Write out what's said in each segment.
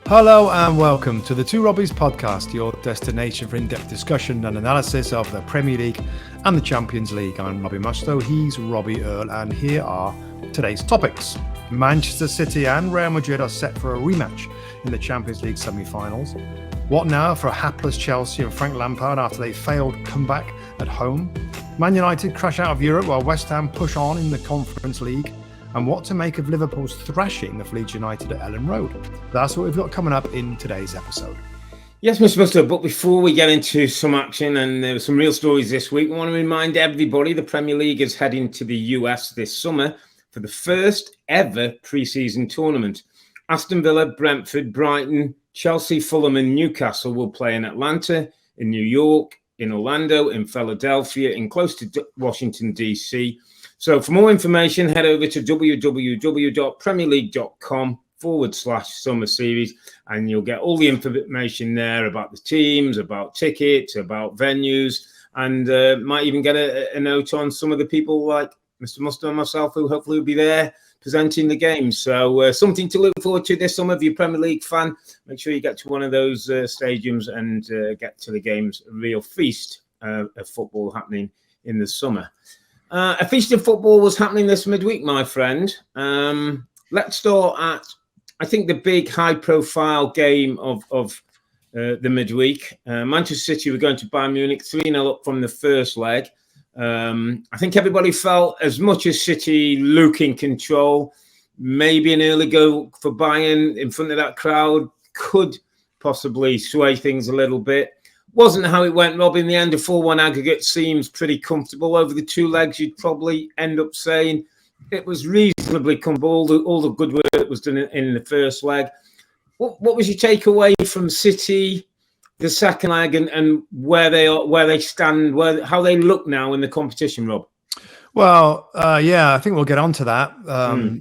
Hello and welcome to the Robbies Podcast, your destination for in-depth discussion and analysis of the Premier League and the Champions League. I'm Robbie Mustoe, he's Robbie Earle, and here are today's topics. Manchester City and Real Madrid are set for a rematch in the Champions League Semifinals. What now for a hapless Chelsea and Frank Lampard after they failed comeback at home? Man United crash out of Europe while West Ham push on in the Conference League. And what to make of Liverpool's thrashing of Leeds United at Elland Road. That's what we've got coming up in today's episode. Yes, Mr. Mustoe, but before we get into some action, and there were some real stories this week, we want to remind everybody the Premier League is heading to the US this summer for the first ever pre-season tournament. Aston Villa, Brentford, Brighton, Chelsea, Fulham and Newcastle will play in Atlanta, in New York, in Orlando, in Philadelphia, in close to Washington, D.C., So for more information, head over to www.premierleague.com/summer series, and you'll get all the information there about the teams, about tickets, about venues, and might even get a note on some of the people like Mr. Mustoe and myself who hopefully will be there presenting the games. So something to look forward to this summer. If you're a Premier League fan, make sure you get to one of those stadiums and get to the games. A real feast of football happening in the summer. A feast of football was happening this midweek, my friend. Let's start at, I think, the big high-profile game of the midweek. Manchester City were going to Bayern Munich 3-0 up from the first leg. I think everybody felt as much as City look in control, maybe an early goal for Bayern in front of that crowd could possibly sway things a little bit. Wasn't how it went, Rob. In the end, a 4-1 aggregate seems pretty comfortable. Over the two legs, you'd probably end up saying it was reasonably comfortable. All the good work was done in the first leg. What was your takeaway from City, the second leg, and where they stand, how they look now in the competition, Rob? Well, I think we'll get on to that,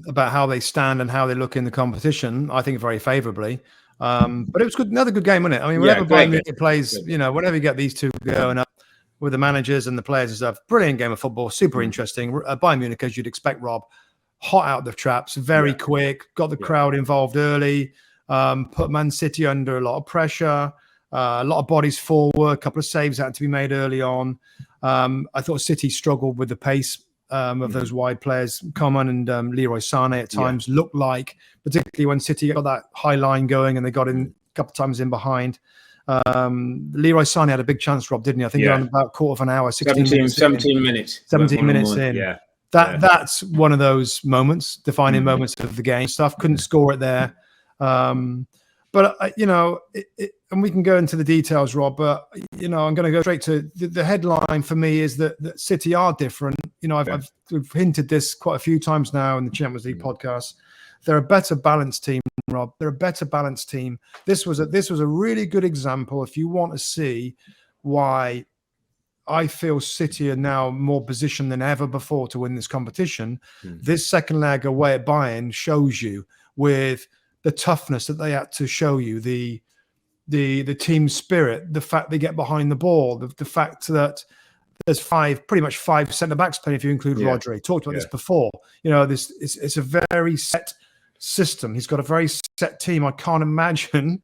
about how they stand and how they look in the competition. I think very favourably. But it was good, another good game, wasn't it? I mean, whenever Bayern Munich plays, whenever you get these two going up with the managers and the players and stuff, brilliant game of football, super interesting. Bayern Munich, as you'd expect, Rob, hot out the traps, very quick, got the crowd involved early, put Man City under a lot of pressure, a lot of bodies forward, a couple of saves had to be made early on. I thought City struggled with the pace of those wide players. Coman and Leroy Sané at times looked like, particularly when City got that high line going and they got in a couple of times in behind. Leroy Sané had a big chance, Rob, didn't he? I think around about quarter of an hour, 17 minutes in. Yeah. That's one of those moments, defining moments of the game. Stuff couldn't score it there. But, and we can go into the details, Rob, but, I'm going to go straight to the headline for me is that City are different. I've hinted this quite a few times now in the Champions League podcast. They're a better balanced team, Rob. They're a better balanced team. This was a really good example if you want to see why I feel City are now more positioned than ever before to win this competition. This second leg away at Bayern shows you with the toughness that they had to show you, the team spirit, the fact they get behind the ball, the fact that there's pretty much five centre-backs playing if you include Rodri. Talked about this before. It's a very set system. He's got a very set team. I can't imagine,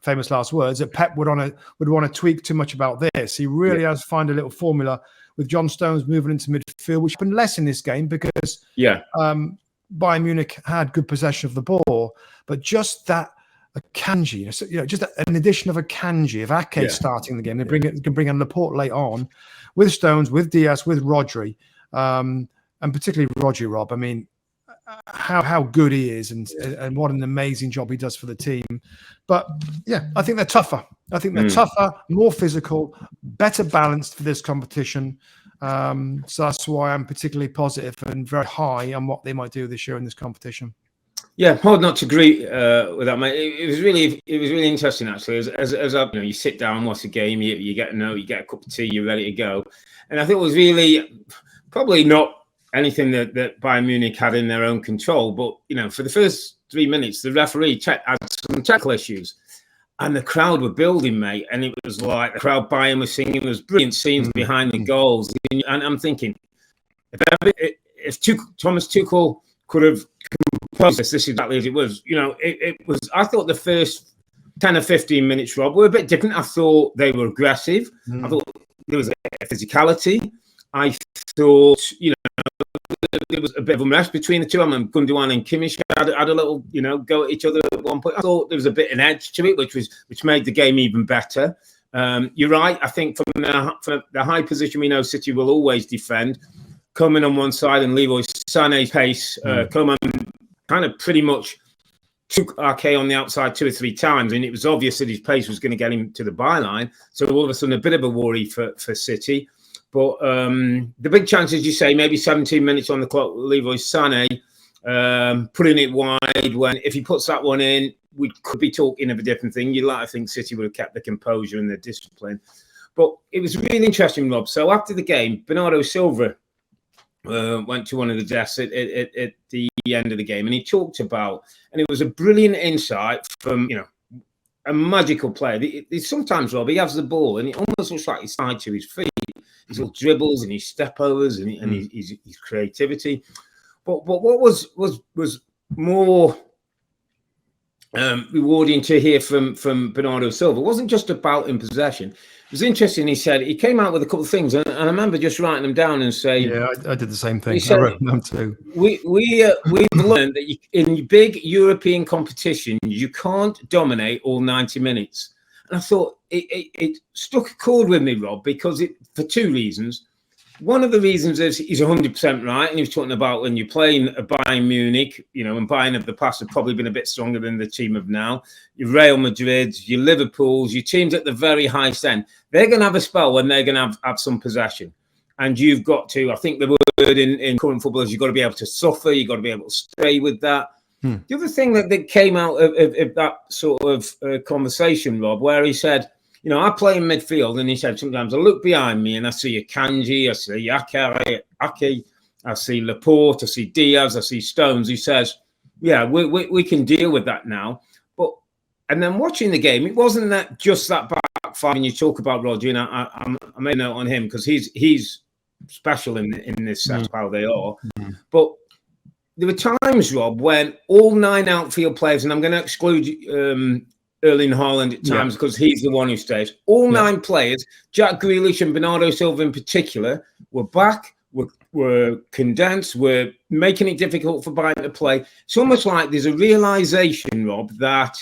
famous last words, that Pep would want to tweak too much about this. He really has to find a little formula with John Stones moving into midfield, which happened less in this game because Bayern Munich had good possession of the ball, but just that Akanji, just an addition of Akanji, of Ake starting the game. They can bring in Laporte late on with Stones, with Diaz, with Rodri, and particularly Rodri, Rob. I mean, how good he is and what an amazing job he does for the team. But I think they're tougher. I think they're tougher, more physical, better balanced for this competition. So that's why I'm particularly positive and very high on what they might do this year in this competition. Yeah, hard not to agree with that, mate. It was really interesting actually. As you sit down and watch the game, you get a note, you get a cup of tea, you're ready to go. And I think it was really probably not anything that Bayern Munich had in their own control, but for the first 3 minutes, the referee had some technical issues, and the crowd were building, mate. And it was like the crowd Bayern was singing. There was brilliant scenes behind the goals, and I'm thinking, if Thomas Tuchel could have composed this exactly as it was. It was. I thought the first 10 or 15 minutes, Rob, were a bit different. I thought they were aggressive. I thought there was a physicality. I thought, there was a bit of unrest between the two. Gundogan and Kimmich had a little, go at each other at one point. I thought there was a bit of an edge to it, which made the game even better. You're right. I think from the high position, we know City will always defend. Coman on one side and Leroy Sané's pace. Coman kind of pretty much took RK on the outside 2 or 3 times, and it was obvious that his pace was going to get him to the byline. So all of a sudden, a bit of a worry for City. But the big chance, as you say, maybe 17 minutes on the clock, Leroy Sané putting it wide. When if he puts that one in, we could be talking of a different thing. You'd like to think City would have kept the composure and the discipline. But it was really interesting, Rob. So after the game, Bernardo Silva went to one of the desks at the end of the game, and he talked about, and it was a brilliant insight from, a magical player. Sometimes, Rob, he has the ball, and it almost looks like he's tied to his feet. His little dribbles and his step overs and his creativity. But what was more rewarding to hear from Bernardo Silva wasn't just about in possession. It was interesting. He came out with a couple of things, and I remember just writing them down and saying, "Yeah, I did the same thing." He said, I wrote them too. We've learned that in big European competition, you can't dominate all 90 minutes. And I thought it struck a chord with me, Rob, because for 2 reasons. One of the reasons is he's 100% right. And he was talking about when you're playing a Bayern Munich, and Bayern of the past have probably been a bit stronger than the team of now. Your Real Madrids, your Liverpools, your teams at the very highest end, they're going to have a spell when they're going to have some possession. And you've got to, I think the word in current football is you've got to be able to suffer. You've got to be able to stay with that. The other thing that came out of that sort of conversation, Rob, where he said, I play in midfield, and he said, sometimes I look behind me and I see a Kanji, I see Ake, I see Laporte, I see Diaz, I see Stones. He says, yeah, we can deal with that now. And then watching the game, it wasn't just that back five. And you talk about Roger, and I made a note on him because he's special in this sense, how they are. But there were times, Rob, when all 9 outfield players, and I'm going to exclude Erling Haaland at times because he's the one who stays. All 9 players, Jack Grealish and Bernardo Silva in particular, were back, were condensed, were making it difficult for Bayern to play. It's almost like there's a realization, Rob, that,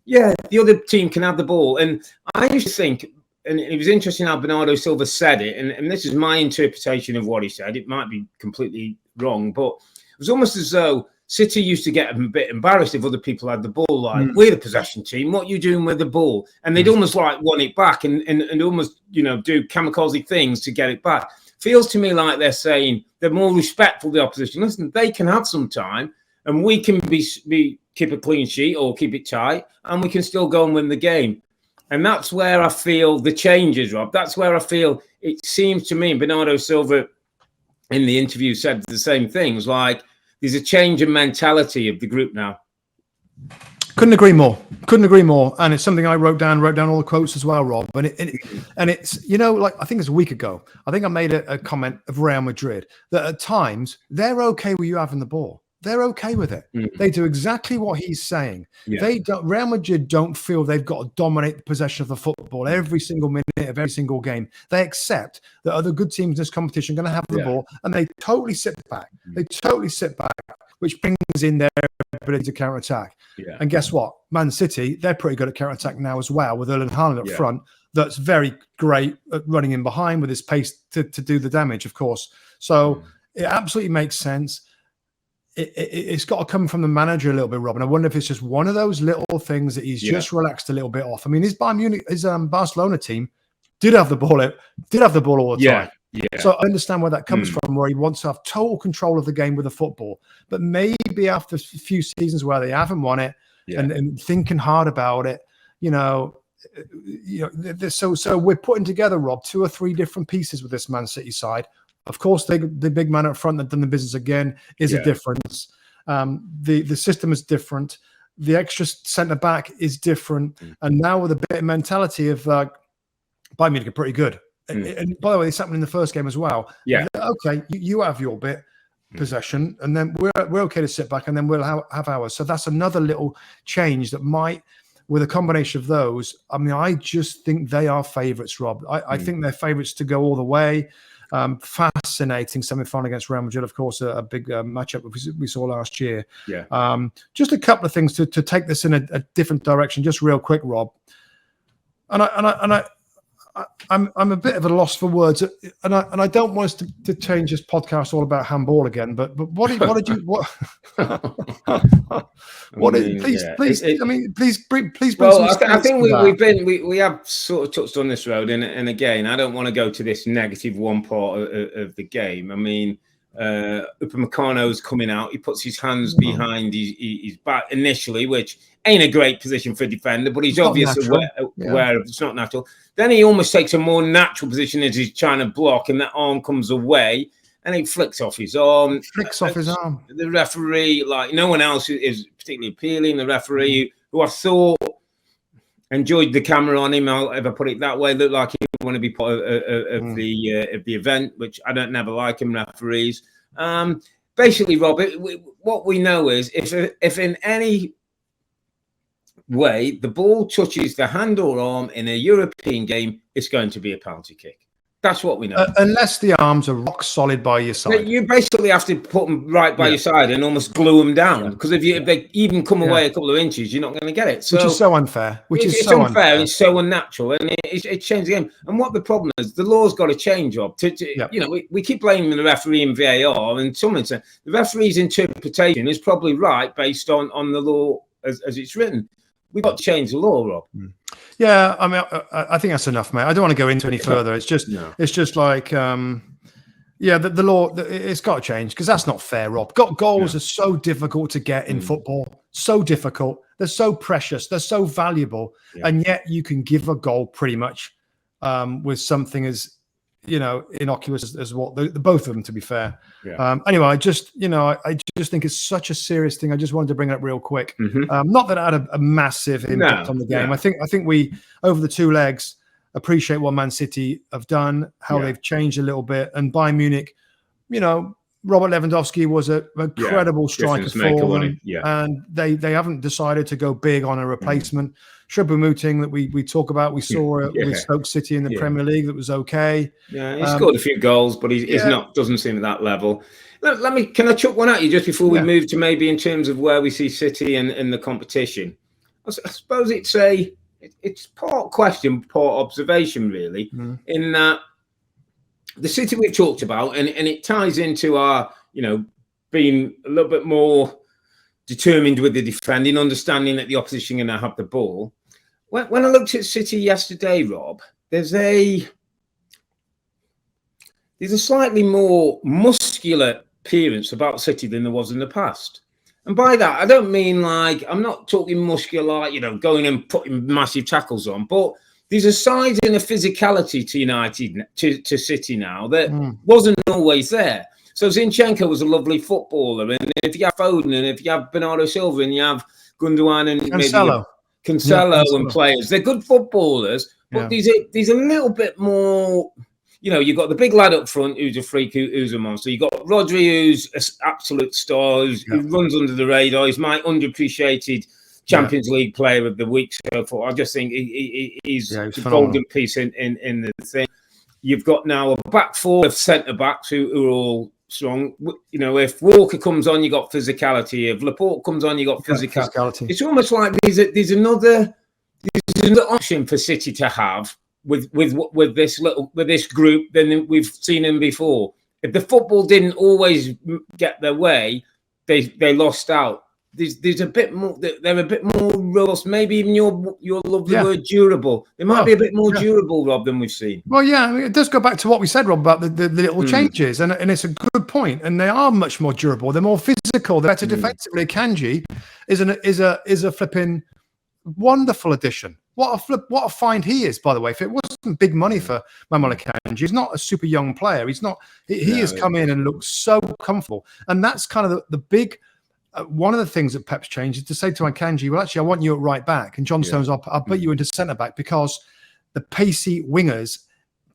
the other team can have the ball. And I used to think, and it was interesting how Bernardo Silva said it, and this is my interpretation of what he said. It might be completely wrong, but it was almost as though City used to get a bit embarrassed if other people had the ball. Like, we're the possession team. What are you doing with the ball? And they'd almost like want it back and almost, do kamikaze things to get it back. Feels to me like they're saying they're more respectful of the opposition. Listen, they can have some time and we can keep a clean sheet or keep it tight and we can still go and win the game. And that's where I feel the changes, Rob. That's where I feel it seems to me, Bernardo Silva in the interview said the same things, like there's a change in mentality of the group now. Couldn't agree more. And it's something I wrote down all the quotes as well, Rob. And it's, like I think it's a week ago, I think I made a comment of Real Madrid that at times they're okay with you having the ball. They're okay with it. They do exactly what he's saying. Real Madrid don't feel they've got to dominate the possession of the football every single minute of every single game. They accept that other good teams in this competition are going to have the ball, and they totally sit back. Which brings in their ability to counter-attack. And guess what? Man City, they're pretty good at counter-attack now as well, with Erling Haaland up front. That's very great at running in behind with his pace to do the damage, of course. So it absolutely makes sense. It's got to come from the manager a little bit, Rob. And I wonder if it's just one of those little things that he's just relaxed a little bit off. I mean, his Barcelona team did have the ball all the time. So I understand where that comes from, where he wants to have total control of the game with the football. But maybe after a few seasons where they haven't won it and thinking hard about it, so we're putting together, Rob, 2 or 3 different pieces with this Man City side. Of course, the big man up front that done the business again is a difference. The system is different. The extra centre back is different. And now with a bit of mentality of Bayern Munich are pretty good. And by the way, this happened in the first game as well. Okay, you have your bit possession, and then we're okay to sit back, and then we'll have ours. So that's another little change that might with a combination of those, I mean, I just think they are favourites, Rob. I think they're favourites to go all the way. Fascinating semi-final against Real Madrid, of course, a big matchup we saw last year. Yeah. Just a couple of things to take this in a different direction, just real quick, Rob. I'm a bit of a loss for words, and I don't want us to change this podcast all about handball again. But what did you what? Please bring well, some I think we we have sort of touched on this road, and again, I don't want to go to this negative one part of the game. I mean, Upamecano's coming out. He puts his hands behind his back initially, which ain't a great position for a defender, but he's obviously aware of it's not natural. Then he almost takes a more natural position as he's trying to block, and that arm comes away, and he flicks off his arm. The referee, like no one else is particularly appealing. The referee, who I thought enjoyed the camera on him, if I put it that way, looked like he want to be part of the event, which I don't never like him referees. Basically, Rob, what we know is if in any way the ball touches the hand or arm in a European game, it's going to be a penalty kick. That's what we know. Unless the arms are rock solid by your side. You basically have to put them right by your side and almost glue them down. Because if they even come away a couple of inches, you're not going to get it. So, which is so unfair. It's so unfair. It's so unnatural. And it changed the game. And what the problem is, the law's got to change, Rob. You know, we keep blaming the referee and VAR. And someone said the referee's interpretation is probably right based on the law as it's written. We've got to change the law, Rob. Yeah, I mean, I think that's enough, mate. I don't want to go into any further. It's just, it's just like, the law. It's got to change because that's not fair, Rob. Goals are so difficult to get in football. So difficult. They're so precious. They're so valuable, and yet you can give a goal pretty much with something as innocuous as what the both of them. To be fair. Anyway, I just think it's such a serious thing. I just wanted to bring it up real quick. Not that it had a massive impact on the game. I think we over the two legs appreciate what Man City have done, how they've changed a little bit, and Bayern Munich. Robert Lewandowski was a incredible striker for them, and they haven't decided to go big on a replacement. Choupo-Moting that we talk about, we saw with Stoke City in the Premier League, that was okay. Yeah, he scored a few goals, but he's doesn't seem at that level. Can I chuck one at you just before we move to maybe in terms of where we see City and the competition? I suppose it's part question, part observation, really, in that the City we've talked about, and it ties into our, being a little bit more determined with the defending, understanding that the opposition are going to have the ball. When I looked at City yesterday, Rob, there's a slightly more muscular appearance about City than there was in the past. And by that, I don't mean like, I'm not talking muscular, like, going and putting massive tackles on, but there's a side and a physicality to United, to City now that wasn't always there. So Zinchenko was a lovely footballer. And if you have Foden, and if you have Bernardo Silva, and you have Gundogan and Cancelo and players, they're good footballers, but there's a little bit more. You've got the big lad up front who's a freak, who's a monster. You've got Rodri, who's an absolute star, who runs under the radar. He's my underappreciated Champions League player of the week so far. I just think he's a golden piece in the thing. You've got now a back four of centre-backs who are all strong. If Walker comes on, you got physicality. If Laporte comes on, you got physicality. It's almost like there's another option for City to have with this group than we've seen them before. If the football didn't always get their way, they lost out. There's a bit more. They're a bit more robust. Maybe even your lovely word durable. They might be a bit more durable, Rob, than we've seen. Well, it does go back to what we said, Rob, about the little changes, and it's a good point. And they are much more durable. They're more physical. They're better defensively. Kanji is a flipping wonderful addition. What a find he is, by the way. If it wasn't big money for Manuel Kanji, he's not a super young player. He's not. He has come in and looks so comfortable, and that's kind of the big. One of the things that Pep's changed is to say to Akanji, well, actually, I want you at right back. And John Stones, I'll put you into centre back, because the pacey wingers,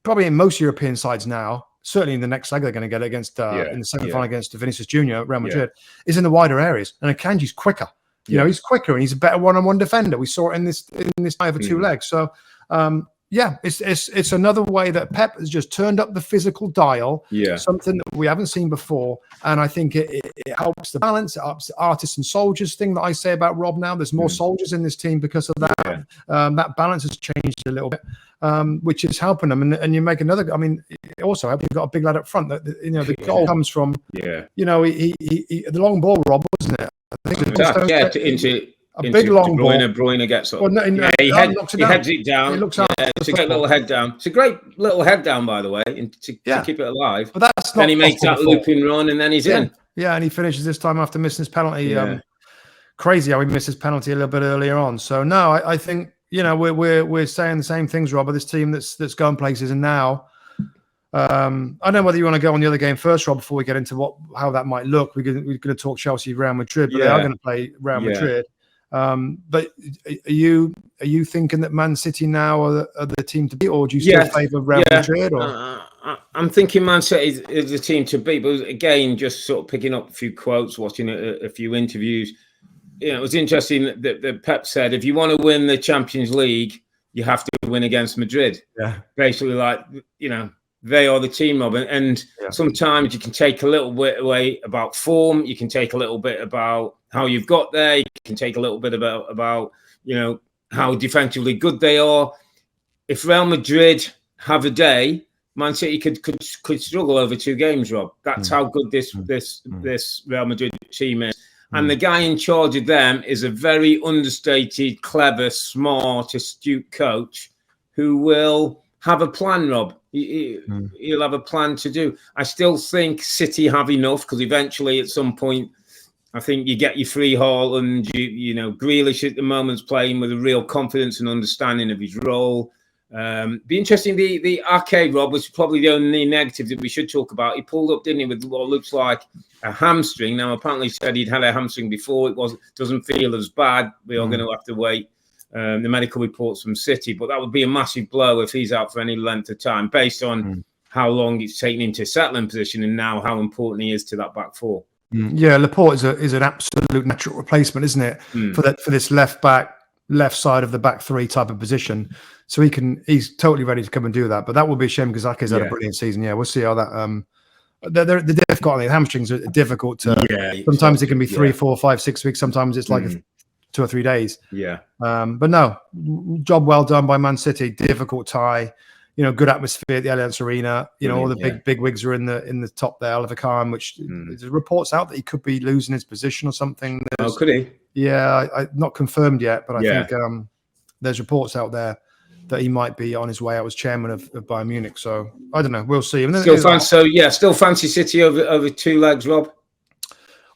probably in most European sides now, certainly in the next leg they're going to get against in the semi-final against Vinicius Junior at Real Madrid, is in the wider areas. And Akanji's quicker. You know, he's quicker and he's a better one-on-one defender. We saw it in this tie over 2 legs. So, it's another way that Pep has just turned up the physical dial. Yeah, something that we haven't seen before, and I think it helps the balance. It helps the artists and soldiers thing that I say about Rob. Now there's more soldiers in this team because of that. Yeah. That balance has changed a little bit, which is helping them. And you make another. I mean, also you've got a big lad up front. That the goal comes from. Yeah. You know, he the long ball, Rob, wasn't it? I think into a big long ball. Bruyne gets up. Well, he heads it down. He looks out to get a little head down. It's a great little head down, by the way, to keep it alive. But that's not. Then he makes that looping run, and then he's in. Yeah, and he finishes this time after missing his penalty. Yeah. Crazy how he missed his penalty a little bit earlier on. So no, I think we're saying the same things, Rob. This team that's going places, and now. I don't know whether you want to go on the other game first, Rob, before we get into how that might look. We're going to talk Chelsea, Real Madrid, but they are going to play Real Madrid. But are you thinking that Man City now are the team to beat, or do you still favour Real Madrid? Or? I'm thinking Man City is the team to beat, but again, just sort of picking up a few quotes, watching a few interviews. It was interesting that Pep said, if you want to win the Champions League, you have to win against Madrid. Yeah, basically, they are the team, Rob. And sometimes you can take a little bit away about form. You can take a little bit about how you've got there. You can take a little bit about how defensively good they are. If Real Madrid have a day, Man City could struggle over 2 games, Rob. That's how good this Real Madrid team is. And the guy in charge of them is a very understated, clever, smart, astute coach who will have a plan, Rob. He'll have a plan to do. I still think City have enough, because eventually at some point, I think you get your free haul, and Grealish at the moment's playing with a real confidence and understanding of his role. Be interesting. The arcade, Rob, was probably the only negative that we should talk about. He pulled up, didn't he, with what looks like a hamstring. Now, apparently, he said he'd had a hamstring before. Doesn't feel as bad. We are going to have to wait. The medical reports from City, but that would be a massive blow if he's out for any length of time, based on how long it's taken him to settle in position, and now how important he is to that back four. Yeah, Laporte is an absolute natural replacement, isn't it, for this left side of the back three type of position. So he's totally ready to come and do that. But that would be a shame, because Ake's had a brilliant season. Yeah, we'll see how that. They're difficult. The hamstrings are difficult to. Sometimes it can be 3, 4, 5, 6 weeks. Sometimes it's like 2 or 3 days. Yeah. But no, job well done by Man City. Difficult tie. Good atmosphere at the Allianz Arena. All the big wigs are in the top there. Oliver Kahn, which there's reports out that he could be losing his position or something. Could he? Yeah, not confirmed yet, but I think there's reports out there that he might be on his way out as chairman of Bayern Munich. So I don't know. We'll see. Still fancy City over 2 legs, Rob.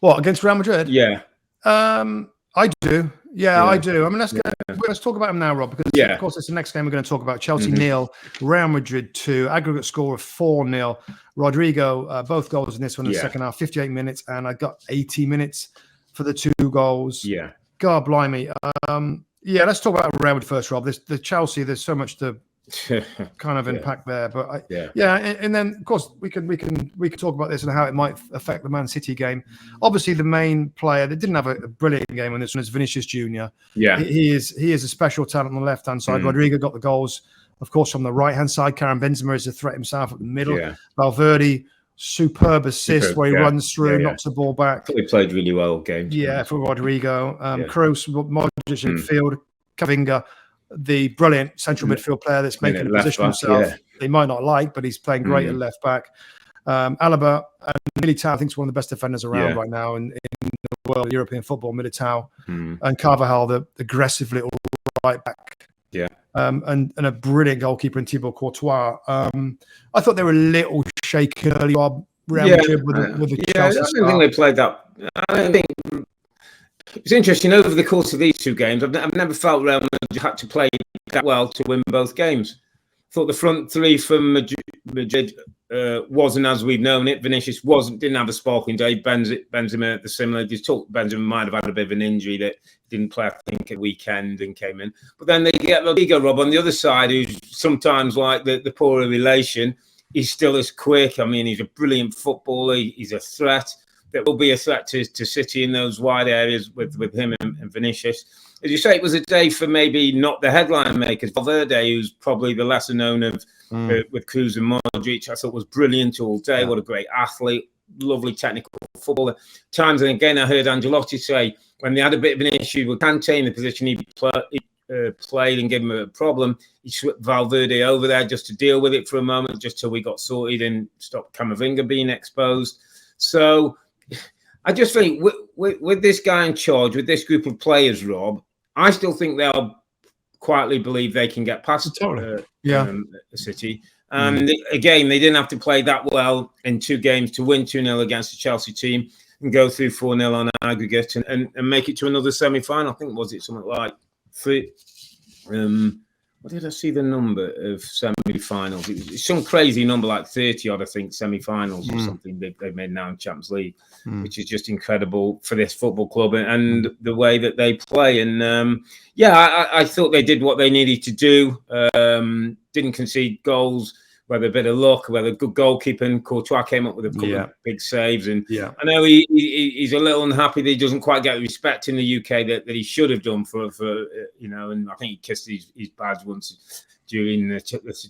What, against Real Madrid? Yeah. I do. Yeah, I do. I mean, let's talk about him now, Rob, because of course it's the next game we're going to talk about. Chelsea 0, Real Madrid 2, aggregate score of 4-0. Rodrigo, both goals in this one in the second half, 58 minutes, and I got 80 minutes for the 2 goals. Yeah. God blimey. Let's talk about Real Madrid first, Rob. The Chelsea, there's so much to kind of impact there, but and then of course we can talk about this and how it might affect the Man City game. Obviously, the main player that didn't have a brilliant game on this one is Vinicius Junior. Yeah, he is a special talent on the left hand side. Rodrigo got the goals, of course, from the right hand side. Karim Benzema is a threat himself at the middle. Valverde, superb assist where he runs through, knocks the ball back. He played really well games. Yeah, for Rodrigo. Kroos, Modric in midfield, Camavinga, the brilliant central midfield player that's making a position himself. They might not like, but he's playing great at left back. Alaba and Militao, I think, is one of the best defenders around right now in the world of European football. Militao and Carvajal, the aggressive little right back. Yeah. And a brilliant goalkeeper in Thibaut Courtois. I thought they were a little shaken early on. Real Madrid with the Chelsea. I don't think they played that. I don't think. It's interesting, over the course of these 2 games, I've never felt Real Madrid had to play that well to win both games. I thought the front 3 from Madrid wasn't as we've known it. Vinicius didn't have a sparkling day. Benzema, the similar. Just talked, Benzema might have had a bit of an injury that didn't play, I think, at weekend and came in. But then they get Rodrigo, Rob, on the other side, who's sometimes like the poorer relation. He's still as quick. I mean, he's a brilliant footballer. He's a threat. that will be a threat to City in those wide areas with him and Vinicius. As you say, it was a day for maybe not the headline makers. Valverde, who's probably the lesser known of with Kroos and Modric, I thought was brilliant all day. What a great athlete, lovely technical footballer. Times and again, I heard Ancelotti say when they had a bit of an issue with Kante in the position he played and gave him a problem, he swept Valverde over there just to deal with it for a moment, just till we got sorted and stopped Camavinga being exposed. So I just think with this guy in charge, with this group of players, Rob, I still think they'll quietly believe they can get past City. And again, they didn't have to play that well in 2 games to win 2-0 against the Chelsea team and go through 4-0 on aggregate and make it to another semi-final. I think, was it something like 3? What did I see the number of semi-finals? It's some crazy number, like 30 odd, I think, semi-finals or something they've made now in Champions League, which is just incredible for this football club and the way that they play. And I thought they did what they needed to do. Didn't concede goals, whether a bit of luck, whether good goalkeeping. Courtois came up with a couple of big saves. And I know he's a little unhappy that he doesn't quite get the respect in the UK that he should have done for and I think he kissed his badge once during the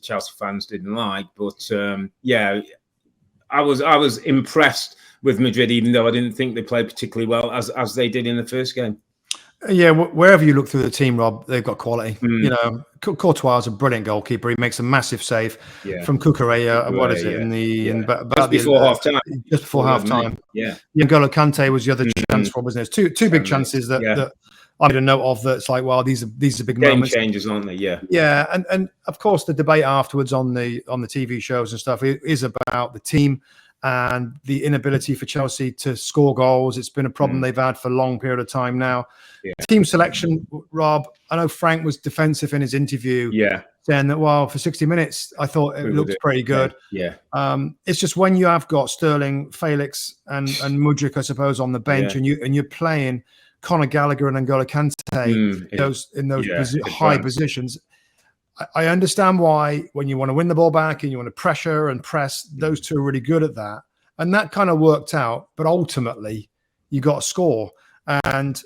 Chelsea fans didn't like. But I was impressed with Madrid, even though I didn't think they played particularly well as they did in the first game. Yeah, wherever you look through the team, Rob, they've got quality. You know, Courtois is a brilliant goalkeeper. He makes a massive save from Cucurella. What is it? Just before half time. Just before half time. N'Golo Kante was the other chance for, wasn't it? Two big chances that I made a note of. That's like, well, these are big game moments. Changers, aren't they? Yeah, and of course the debate afterwards on the TV shows and stuff is about the team and the inability for Chelsea to score goals. It's been a problem they've had for a long period of time now. Team selection, Rob, I know Frank was defensive in his interview, saying that, well, for 60 minutes, I thought it looked pretty good. It's just when you have got Sterling, Felix, and Mudryk, I suppose, on the bench, and you're playing Conor Gallagher and N'Golo Kante in those high positions. I understand why when you want to win the ball back and you want to pressure and press, those two are really good at that. And that kind of worked out. But ultimately, you got to score. And,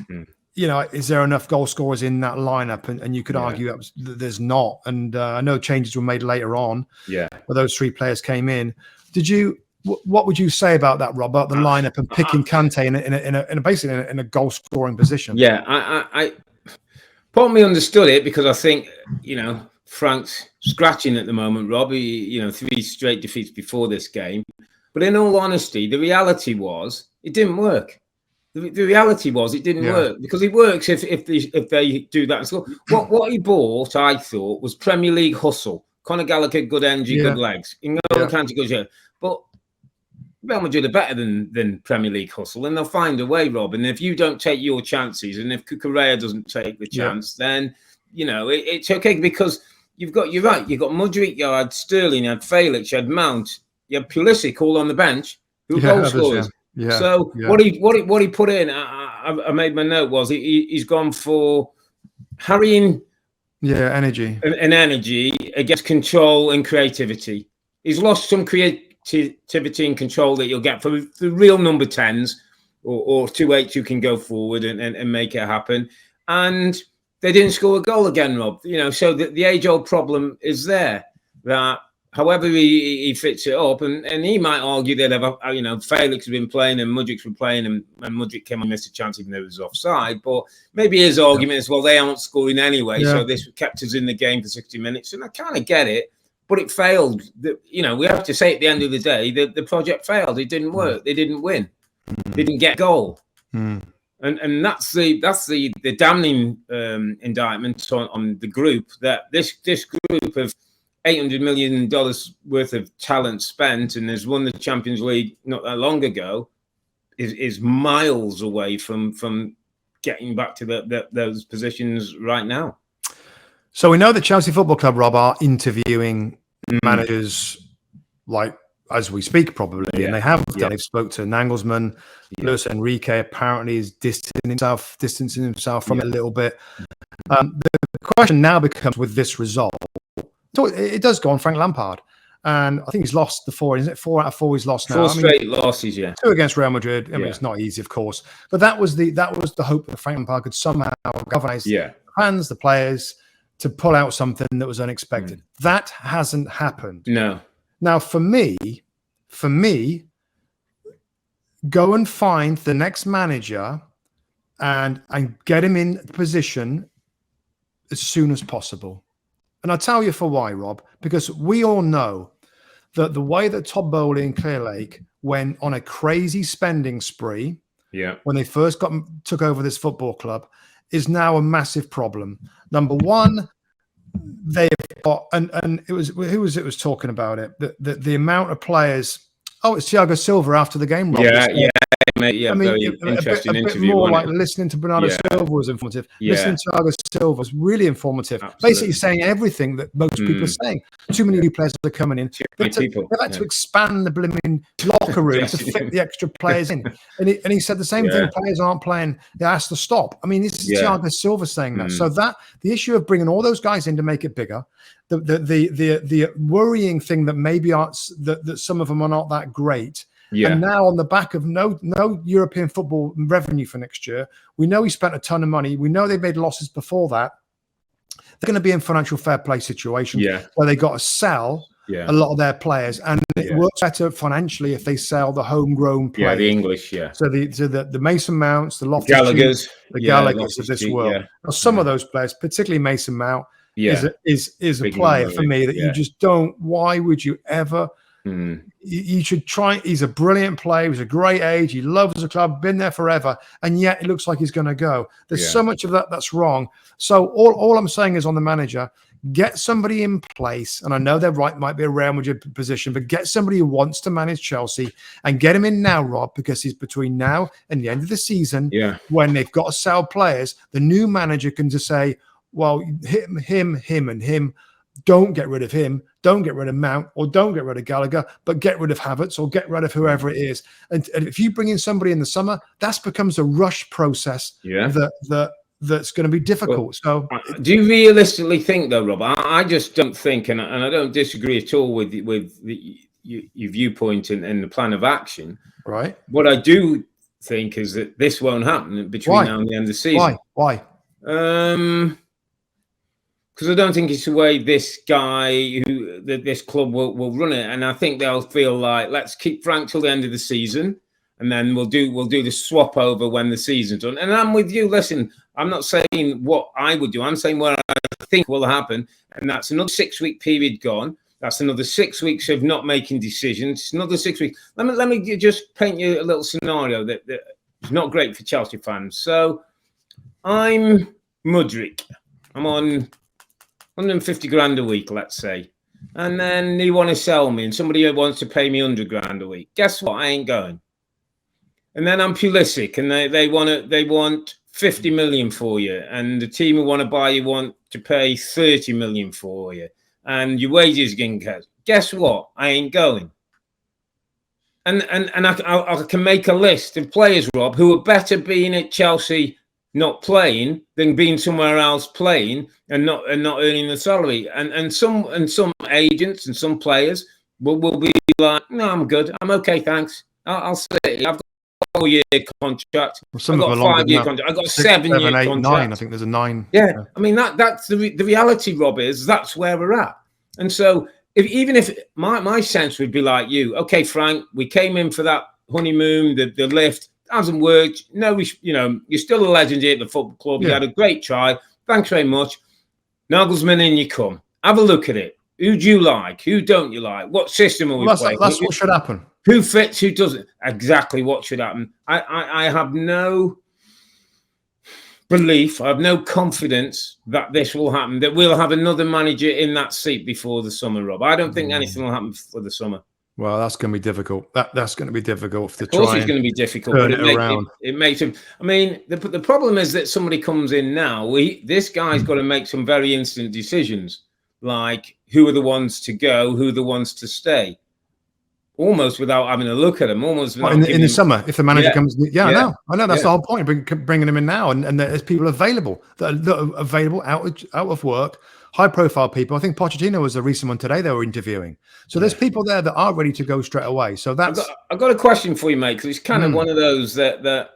you know, is there enough goal scorers in that lineup? And you could argue that there's not. And I know changes were made later on where those 3 players came in. What would you say about that, Rob, about the lineup and picking Kante in a goal scoring position? I part of me understood it because I think, you know, Frank's scratching at the moment, Robbie, you know, 3 straight defeats before this game. But in all honesty, the reality was it didn't work. The reality was it didn't work because it works if they do that. So what he bought, I thought, was Premier League hustle. Conor Gallagher, good energy, good legs. N'Golo Kante goes, but Real Madrid are better than Premier League hustle, and they'll find a way, Rob. And if you don't take your chances, and if Cucurella doesn't take the chance, then you know it's okay because you're right. You've got Mudryk, you had Sterling, you had Felix, you had Mount, you had Pulisic all on the bench who are goal scorers. What he put in, I made my note was he's gone for harrying energy and energy against control and creativity. He's lost some creativity and control that you'll get for the real number 10s or 2-8s who can go forward and make it happen. And they didn't score a goal again, Rob. You know, so the age-old problem is there that however he fits it up, and he might argue that, you know, Felix has been playing and Mudryk's been playing and Mudryk came and missed a chance even though he was offside. But maybe his argument is, well, they aren't scoring anyway, so this kept us in the game for 60 minutes. And I kind of get it, but it failed. You know, we have to say at the end of the day, the project failed. It didn't work. They didn't win. They didn't get a goal. And that's the damning indictment on the group, that this group of $800 million worth of talent spent and has won the Champions League not that long ago is miles away from getting back to those positions right now. So we know that Chelsea Football Club, Rob, are interviewing managers like as we speak, probably, and they have done. They've spoke to Nagelsmann. Luis Enrique apparently is distancing himself from it a little bit. The question now becomes, with this result, so it does go on Frank Lampard, And I think he's lost the 4. Isn't it 4 out of 4 he's lost now? 4 straight losses, yeah. 2 against Real Madrid. I mean, it's not easy, of course, but that was the hope that Frank Lampard could somehow galvanize the fans, the players, to pull out something that was unexpected. That hasn't happened. No. Now, for me, go and find the next manager and get him in position as soon as possible. And I'll tell you for why, Rob, because we all know that the way that Todd Bowley and Clearlake went on a crazy spending spree when they first took over this football club is now a massive problem. Number one, they've got, and it was, who was talking about it? The amount of players. Oh, it's Thiago Silva after the game, Rob. Mate, I mean, very interesting a bit interview. More like listening to Bernardo Silva was informative. Listening to Thiago Silva was really informative. Absolutely. Basically saying everything that most people are saying. Too many new players are coming in. They've had to expand the blooming locker room to fit the extra players in. And he said the same thing. Players aren't playing. They asked to stop. I mean, this is Thiago Silva saying that. So that the issue of bringing all those guys in to make it bigger. The worrying thing that maybe that some of them are not that great. And now on the back of no European football revenue for next year, we know he spent a ton of money. We know they made losses before that. They're going to be in financial fair play situations where they got to sell a lot of their players, and it works better financially if they sell the homegrown players. The English, So the Mason Mounts, the Loftus Gallagher's, Gallagher's of this world. Now, some of those players, particularly Mason Mount, is a player for me that you just don't. Why would you ever? You should try. He's a brilliant player. He's a great age. He loves the club. Been there forever, and yet it looks like he's going to go. There's so much of that's wrong. So all I'm saying is on the manager, get somebody in place. And I know they're right, might be a Real Madrid position, but get somebody who wants to manage Chelsea and get him in now, Rob, because he's between now and the end of the season. When they've got to sell players, the new manager can just say, well, him, and him. Don't get rid of him. Don't get rid of Mount, or don't get rid of Gallagher, but get rid of Havertz or get rid of whoever it is. And if you bring in somebody in the summer, that becomes a rush process. That's going to be difficult. So, do you realistically think, though, Rob? I just don't think, and I don't disagree at all with your viewpoint and the plan of action. Right. What I do think is that this won't happen between now and the end of the season. Why? Because I don't think it's the way this guy this club will run it, and I think they'll feel like, let's keep Frank till the end of the season, and then we'll do the swap over when the season's done. And I'm with you. Listen, I'm not saying what I would do. I'm saying what I think will happen, and that's another 6-week period gone. That's another 6 weeks of not making decisions. It's another 6 weeks. Let me just paint you a little scenario that is not great for Chelsea fans. So I'm Mudryk. I'm on 150 grand a week, let's say, and then they want to sell me, and somebody wants to pay me 100 grand a week. Guess what? I ain't going. And then I'm Pulisic, and they want 50 million for you, and the team who want to buy you want to pay 30 million for you, and your wages getting cut. Guess what? I ain't going. And I can make a list of players, Rob, who are better being at Chelsea not playing than being somewhere else playing and not earning the salary. And some agents and some players will be like, no, I'm good. I'm okay, thanks. I'll stay. I've got a 4-year contract. Well, some I've got a 5-year contract. I've got a 7-year contract. 9. I think there's a 9. Yeah. I mean, that's the reality, Rob, is that's where we're at. And so even if my sense would be like you, okay, Frank, we came in for that honeymoon, the lift, hasn't worked. No, you're still a legend here at the football club. You had a great try. Thanks very much. Nagelsmann, in you come. Have a look at it. Who do you like? Who don't you like? What system are we playing? That's what should happen. Who fits? Who doesn't? Exactly what should happen. I have no belief. I have no confidence that this will happen. That we'll have another manager in that seat before the summer, Rob. I don't think anything will happen for the summer. Well, that's going to be difficult. That's going to be difficult to try. Of course, it's going to be difficult. Turn it around. It makes him. I mean, the problem is that somebody comes in now. This guy's got to make some very instant decisions, like who are the ones to go, who are the ones to stay, almost without having a look at them. Almost in the summer, if the manager comes. I know. That's the whole point. Bringing them in now, and there's people available that are available out of work high-profile people. I think Pochettino was a recent one today they were interviewing. So there's people there that are ready to go straight away. So I've got a question for you, mate, because it's kind of one of those that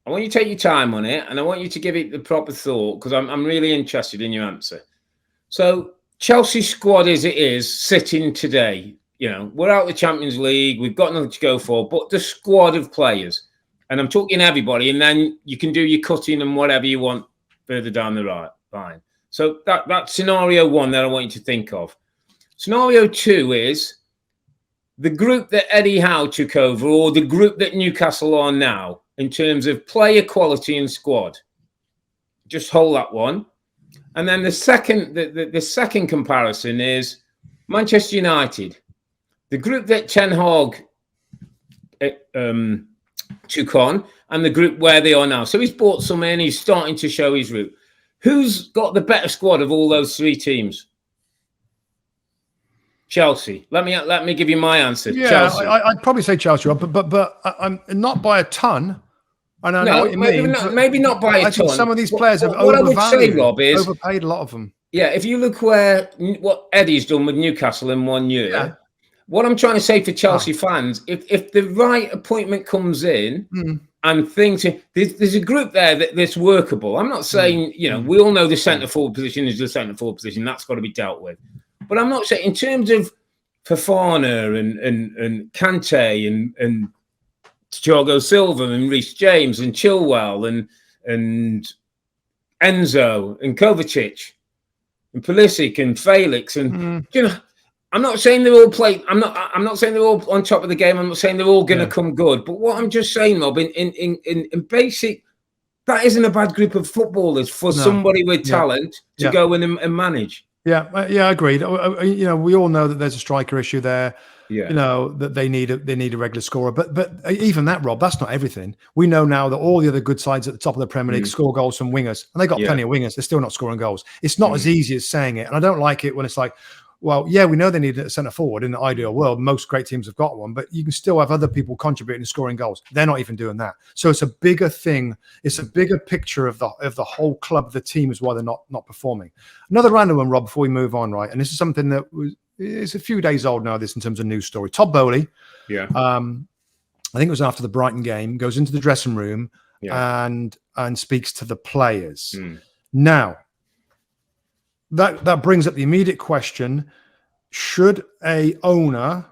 I want you to take your time on it, and I want you to give it the proper thought, because I'm really interested in your answer. So Chelsea squad as it is sitting today, we're out of the Champions League, we've got nothing to go for, but the squad of players, and I'm talking everybody, and then you can do your cutting and whatever you want further down the line. So that's scenario one that I want you to think of. Scenario two is the group that Eddie Howe took over, or the group that Newcastle are now, in terms of player quality and squad. Just hold that one. And then the second comparison is Manchester United. The group that Ten Hag took on, and the group where they are now. So he's brought some in, he's starting to show his route. Who's got the better squad of all those three teams? Chelsea. Let me give you my answer. Yeah, Chelsea. I'd probably say Chelsea, but I'm not by a ton. And I know what you mean. Maybe not by a ton. I think some of these players have what I would say, Rob, is overpaid a lot of them. Yeah, if you look what Eddie's done with Newcastle in 1 year, what I'm trying to say for Chelsea fans, if the right appointment comes in and things, there's a group there that's workable. I'm not saying, we all know the centre forward position is the centre forward position. That's got to be dealt with. But I'm not saying in terms of Fofana and Kante and Thiago Silva and Reece James and Chilwell and Enzo and Kovacic and Pulisic and Felix and I'm not saying they're all playing. I'm not saying they're all on top of the game. I'm not saying they're all going to come good. But what I'm just saying, Rob, in basic, that isn't a bad group of footballers for somebody with talent to go in and manage. Yeah, agreed. We all know that there's a striker issue there. Yeah. That they need a regular scorer. But even that, Rob, that's not everything. We know now that all the other good sides at the top of the Premier League score goals from wingers, and they got plenty of wingers. They're still not scoring goals. It's not as easy as saying it, and I don't like it when it's like, well, yeah, we know they need a centre forward in the ideal world. Most great teams have got one, but you can still have other people contributing and scoring goals. They're not even doing that. So it's a bigger thing. It's a bigger picture of the whole club, the team, is why they're not performing. Another random one, Rob, before we move on, right? And this is something that it's a few days old now, this in terms of news story. Todd Bowley, I think it was after the Brighton game, goes into the dressing room and speaks to the players. Now, that brings up the immediate question: should a owner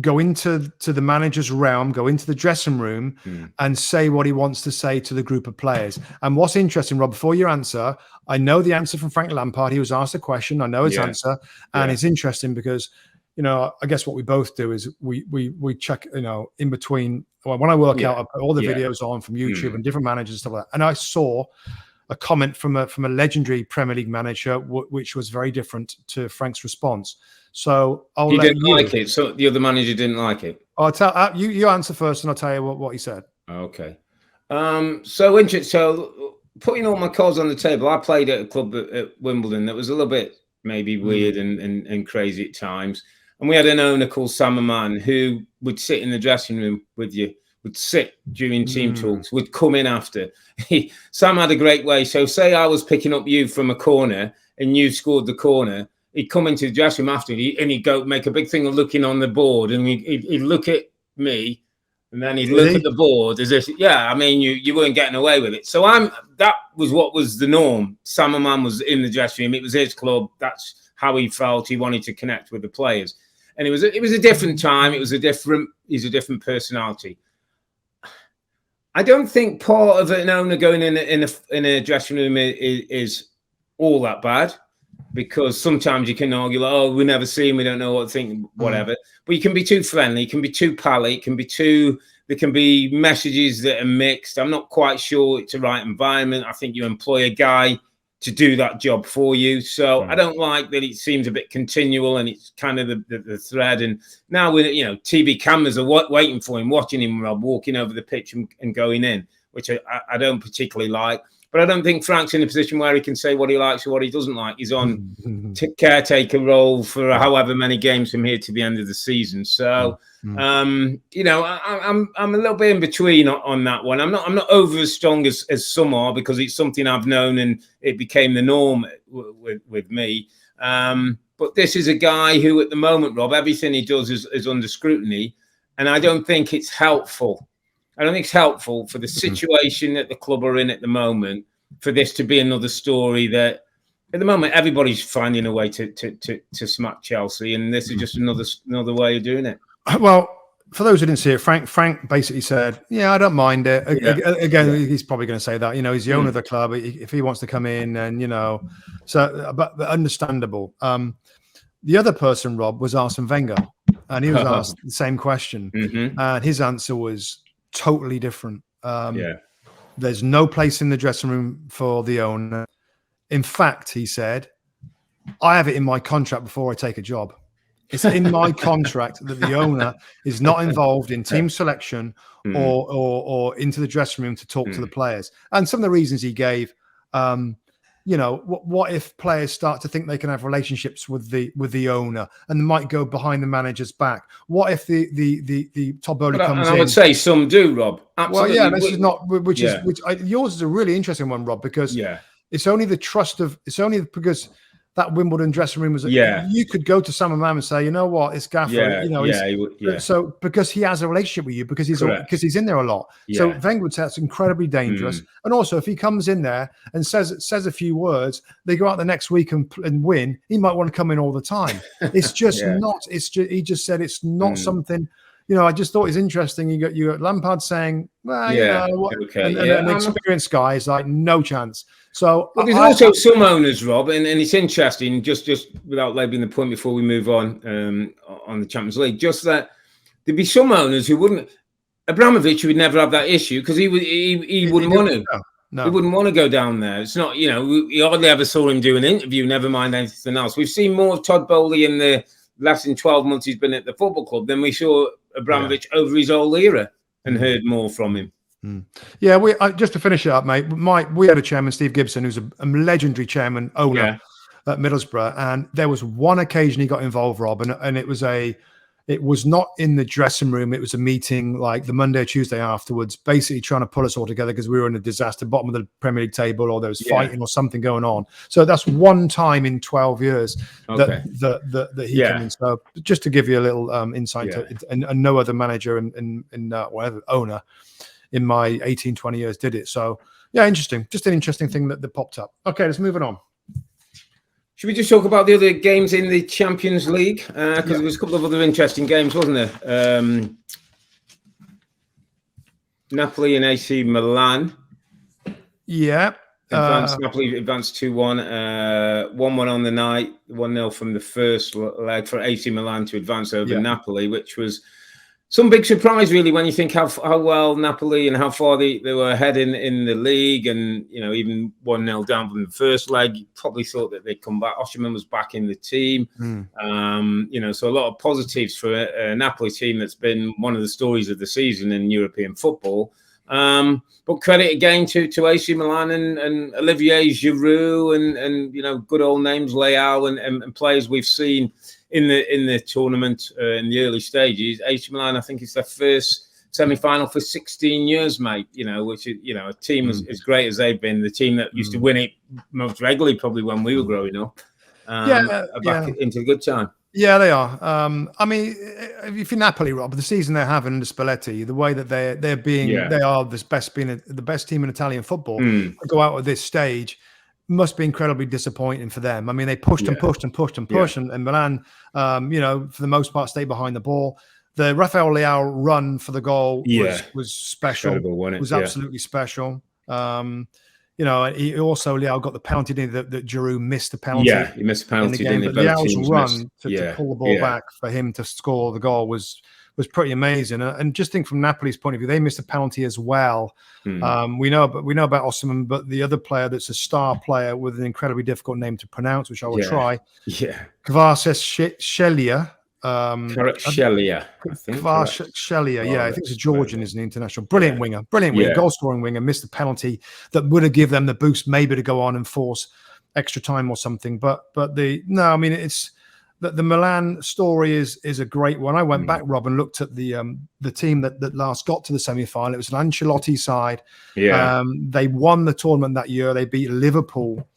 go into the manager's realm, go into the dressing room and say what he wants to say to the group of players? And what's interesting, Rob, before your answer, I know the answer from Frank Lampard. He was asked a question. I know his answer. And it's interesting because, I guess what we both do is we check, in between. When I work out, I put all the videos on from YouTube and different managers and stuff like that. And I saw a comment from a legendary Premier League manager, which was very different to Frank's response. So he didn't like it. So the other manager didn't like it. I'll tell you answer first, and I'll tell you what he said. Okay. So interesting. So putting all my cards on the table, I played at a club at Wimbledon that was a little bit maybe weird and crazy at times. And we had an owner called Sam Aman who would sit in the dressing room with you, would sit during team talks, would come in after. Sam had a great way. So say I was picking up you from a corner and you scored the corner, he'd come into the dressing room after and he'd go make a big thing of looking on the board, and he'd look at me and then he'd look at the board as if, you weren't getting away with it. So that was what was the norm. Sam Aman was in the dressing room. It was his club. That's how he felt. He wanted to connect with the players. And it was a different time. He's a different personality. I don't think part of an owner going in a dressing room is all that bad, because sometimes you can argue, we never see him, we don't know what to think, whatever. But you can be too friendly, you can be too pally, there can be messages that are mixed. I'm not quite sure it's the right environment. I think you employ a guy to do that job for you. So I don't like that it seems a bit continual and it's kind of the thread. And now with TV cameras are waiting for him, watching him, Rob, walking over the pitch and going in, which I don't particularly like. But I don't think Frank's in a position where he can say what he likes or what he doesn't like. He's on caretaker role for however many games from here to the end of the season. So, I'm a little bit in between on that one. I'm not over as strong as some are, because it's something I've known and it became the norm with me. But this is a guy who, at the moment, Rob, everything he does is under scrutiny, and I don't think it's helpful. I don't think it's helpful for the situation that the club are in at the moment for this to be another story that, at the moment, everybody's finding a way to smack Chelsea, and this is just another way of doing it. Well, for those who didn't see it, Frank basically said, "Yeah, I don't mind it." Again, he's probably going to say that. He's the owner of the club. If he wants to come in, and but understandable. The other person, Rob, was Arsene Wenger, and he was asked the same question, and his answer was totally different. There's no place in the dressing room for the owner. In fact, he said, I have it in my contract before I take a job. It's in my contract that the owner is not involved in team selection or into the dressing room to talk to the players. And some of the reasons he gave, what if players start to think they can have relationships with the owner and might go behind the manager's back? What if the top bowler comes in? I would say some do, Rob. Absolutely. Well, yeah, this is not yours is a really interesting one, Rob, because it's only because that Wimbledon dressing room was. You could go to Sam Mam and say, you know what, it's Gaffer. So because he has a relationship with you, because he's in there a lot. So Wenger would say that's incredibly dangerous. And also, if he comes in there and says a few words, they go out the next week and win. He might want to come in all the time. It's just not. It's just he just said it's not something. I just thought it's interesting. You got Lampard saying, an experienced guy is like, no chance. So there's also some owners, Rob, and it's interesting, just without labeling the point before we move on the Champions League, just that there'd be some owners who wouldn't. Abramovich would never have that issue because he wouldn't want to. No. He wouldn't want to go down there. It's not, we hardly ever saw him do an interview, never mind anything else. We've seen more of Todd Bowley in the less than 12 months he's been at the football club than we saw Abramovich over his whole era and heard more from him. Yeah, just to finish it up, mate. We had a chairman, Steve Gibson, who's a legendary chairman owner at Middlesbrough, and there was one occasion he got involved, Rob, and it was not in the dressing room. It was a meeting like the Monday or Tuesday afterwards, basically trying to pull us all together because we were in a disaster, bottom of the Premier League table, or there was fighting or something going on. So that's one time in 12 years that he came in. So just to give you a little insight to it, and no other manager and whatever owner in my 18, 20 years did it. So yeah, interesting. Just an interesting thing that popped up. Okay, let's move it on. Should we just talk about the other games in the Champions League? Because there was a couple of other interesting games, wasn't there? Napoli and AC Milan. Yeah. Napoli advanced 2-1. 1-1 on the night. 1-0 from the first leg for AC Milan to advance over Napoli, which was some big surprise, really, when you think how well Napoli and how far they were ahead in the league, and even 1-0 down from the first leg. You probably thought that they'd come back. Osimhen was back in the team, so a lot of positives for a Napoli team that's been one of the stories of the season in European football. But credit again to AC Milan and Olivier Giroud and good old names, Leao and players we've seen in the tournament in the early stages. AC Milan, I think it's their first semi-final for 16 years, mate. Which is a team as great as they've been. The team that used to win it most regularly, probably when we were growing up. Back into the good time. Yeah, they are. I mean, if you're Napoli, Rob, the season they're having under Spalletti, the way that they are the best team in Italian football, go out at this stage must be incredibly disappointing for them. I mean, they pushed and pushed, and Milan, for the most part, stayed behind the ball. The Rafael Leao run for the goal was special. It was absolutely special. He also, Leao got the penalty that Giroud missed the penalty. Yeah, he missed the penalty. In the game. But Leao's run to pull the ball back for him to score the goal was pretty amazing. And just think from Napoli's point of view, they missed a penalty as well. We know about Osimhen, but the other player that's a star player with an incredibly difficult name to pronounce, which I will try. Yeah, Kvaratskhelia. Kvaratskhelia, I think. Kvaratskhelia, yeah, I think it's a Georgian, isn't he? International. Brilliant winger, Yeah. goal scoring winger. Missed the penalty that would have given them the boost, maybe to go on and force extra time or something. But it's the Milan story is a great one. I went back, Rob, and looked at the team that last got to the semi-final. It was an Ancelotti side. Yeah. They won the tournament that year. They beat Liverpool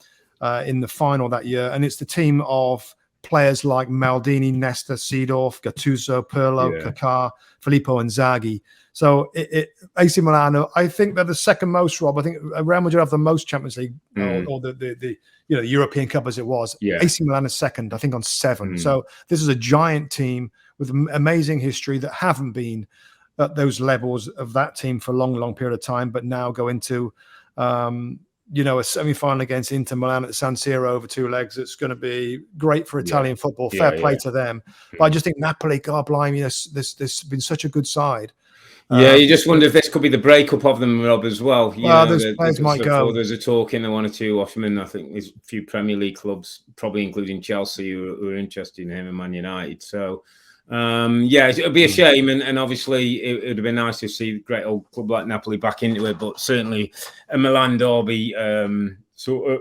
in the final that year, and it's the team of players like Maldini, Nesta, Seedorf, Gattuso, Pirlo, Kaká, Filippo Inzaghi. So AC Milan, I think they're the second most, Rob. I think Real Madrid have the most Champions League or the European Cup as it was. Yeah. AC Milan is second, I think, on 7. So this is a giant team with amazing history that haven't been at those levels of that team for a long, long period of time, but now go into a semi-final against Inter Milan at the San Siro over 2 legs. It's going to be great for Italian football. Fair play to them. But I just think Napoli, God blimey, this been such a good side. Yeah, you just wonder if this could be the breakup of them, Rob, as well. Those players might go. There's a talk in the 1 or 2 Osherman. I think there's a few Premier League clubs, probably including Chelsea, who are interested in him and Man United. So, it'd be a shame. And obviously, it would have been nice to see a great old club like Napoli back into it. But certainly, a Milan Derby sort of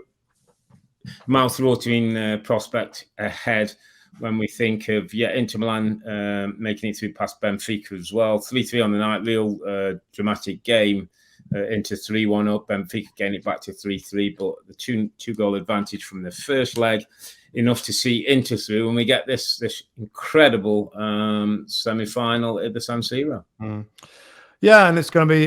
mouth-watering prospect ahead. When we think of Inter Milan making it through past Benfica as well, 3-3 on the night, real dramatic game. Inter 3-1 up, Benfica getting it back to 3-3, but the two goal advantage from the first leg, enough to see Inter through, and we get this incredible semi-final at the San Siro. Yeah, and it's going to be.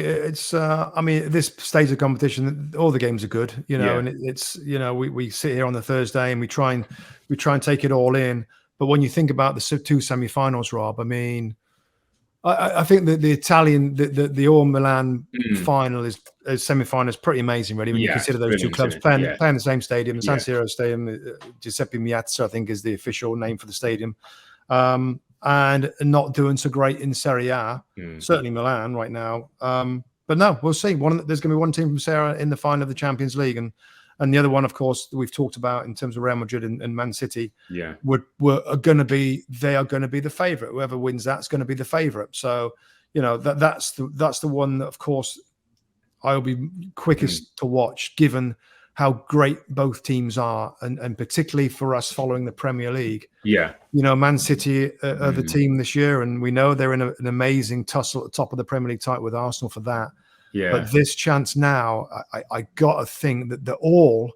This stage of competition, all the games are good, and we sit here on the Thursday and we try and take it all in. But when you think about the 2 semi-finals, Rob, I think that the Italian, the All Milan final is semi-final is pretty amazing, really. When you consider those 2 clubs playing the same stadium, the San Siro Stadium, Giuseppe Meazza, I think, is the official name for the stadium, and not doing so great in Serie A. Certainly Milan right now, but no, we'll see. There's going to be one team from Serie A in the final of the Champions League, and the other one, of course, that we've talked about in terms of Real Madrid and Man City, are going to be the favourite. Whoever wins that's going to be the favourite. So, that's the one that, of course, I'll be quickest to watch, given how great both teams are, and particularly for us following the Premier League. Man City are the team this year, and we know they're in an amazing tussle at the top of the Premier League title with Arsenal for that. But this chance now, I got to think that they're all,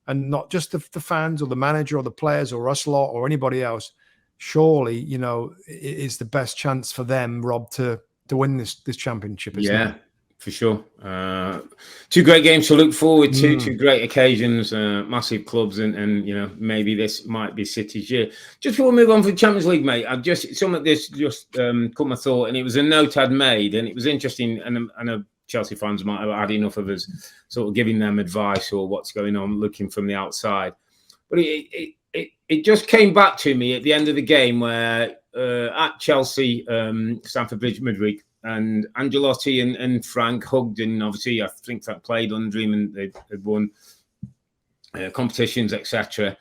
and not just the fans or the manager or the players or us lot or anybody else, surely, it is the best chance for them, Rob, to win this championship. For sure. 2 great games to look forward to, 2 great occasions, massive clubs, and maybe this might be City's year. Just before we move on for the Champions League, mate, some of this caught my thought, and it was a note I'd made, and it was interesting, and I know Chelsea fans might have had enough of us sort of giving them advice or what's going on, looking from the outside. But it just came back to me at the end of the game where at Chelsea, Stamford Bridge, midweek, and Ancelotti and Frank hugged, and obviously I think Frank played under him and they had won competitions, etc.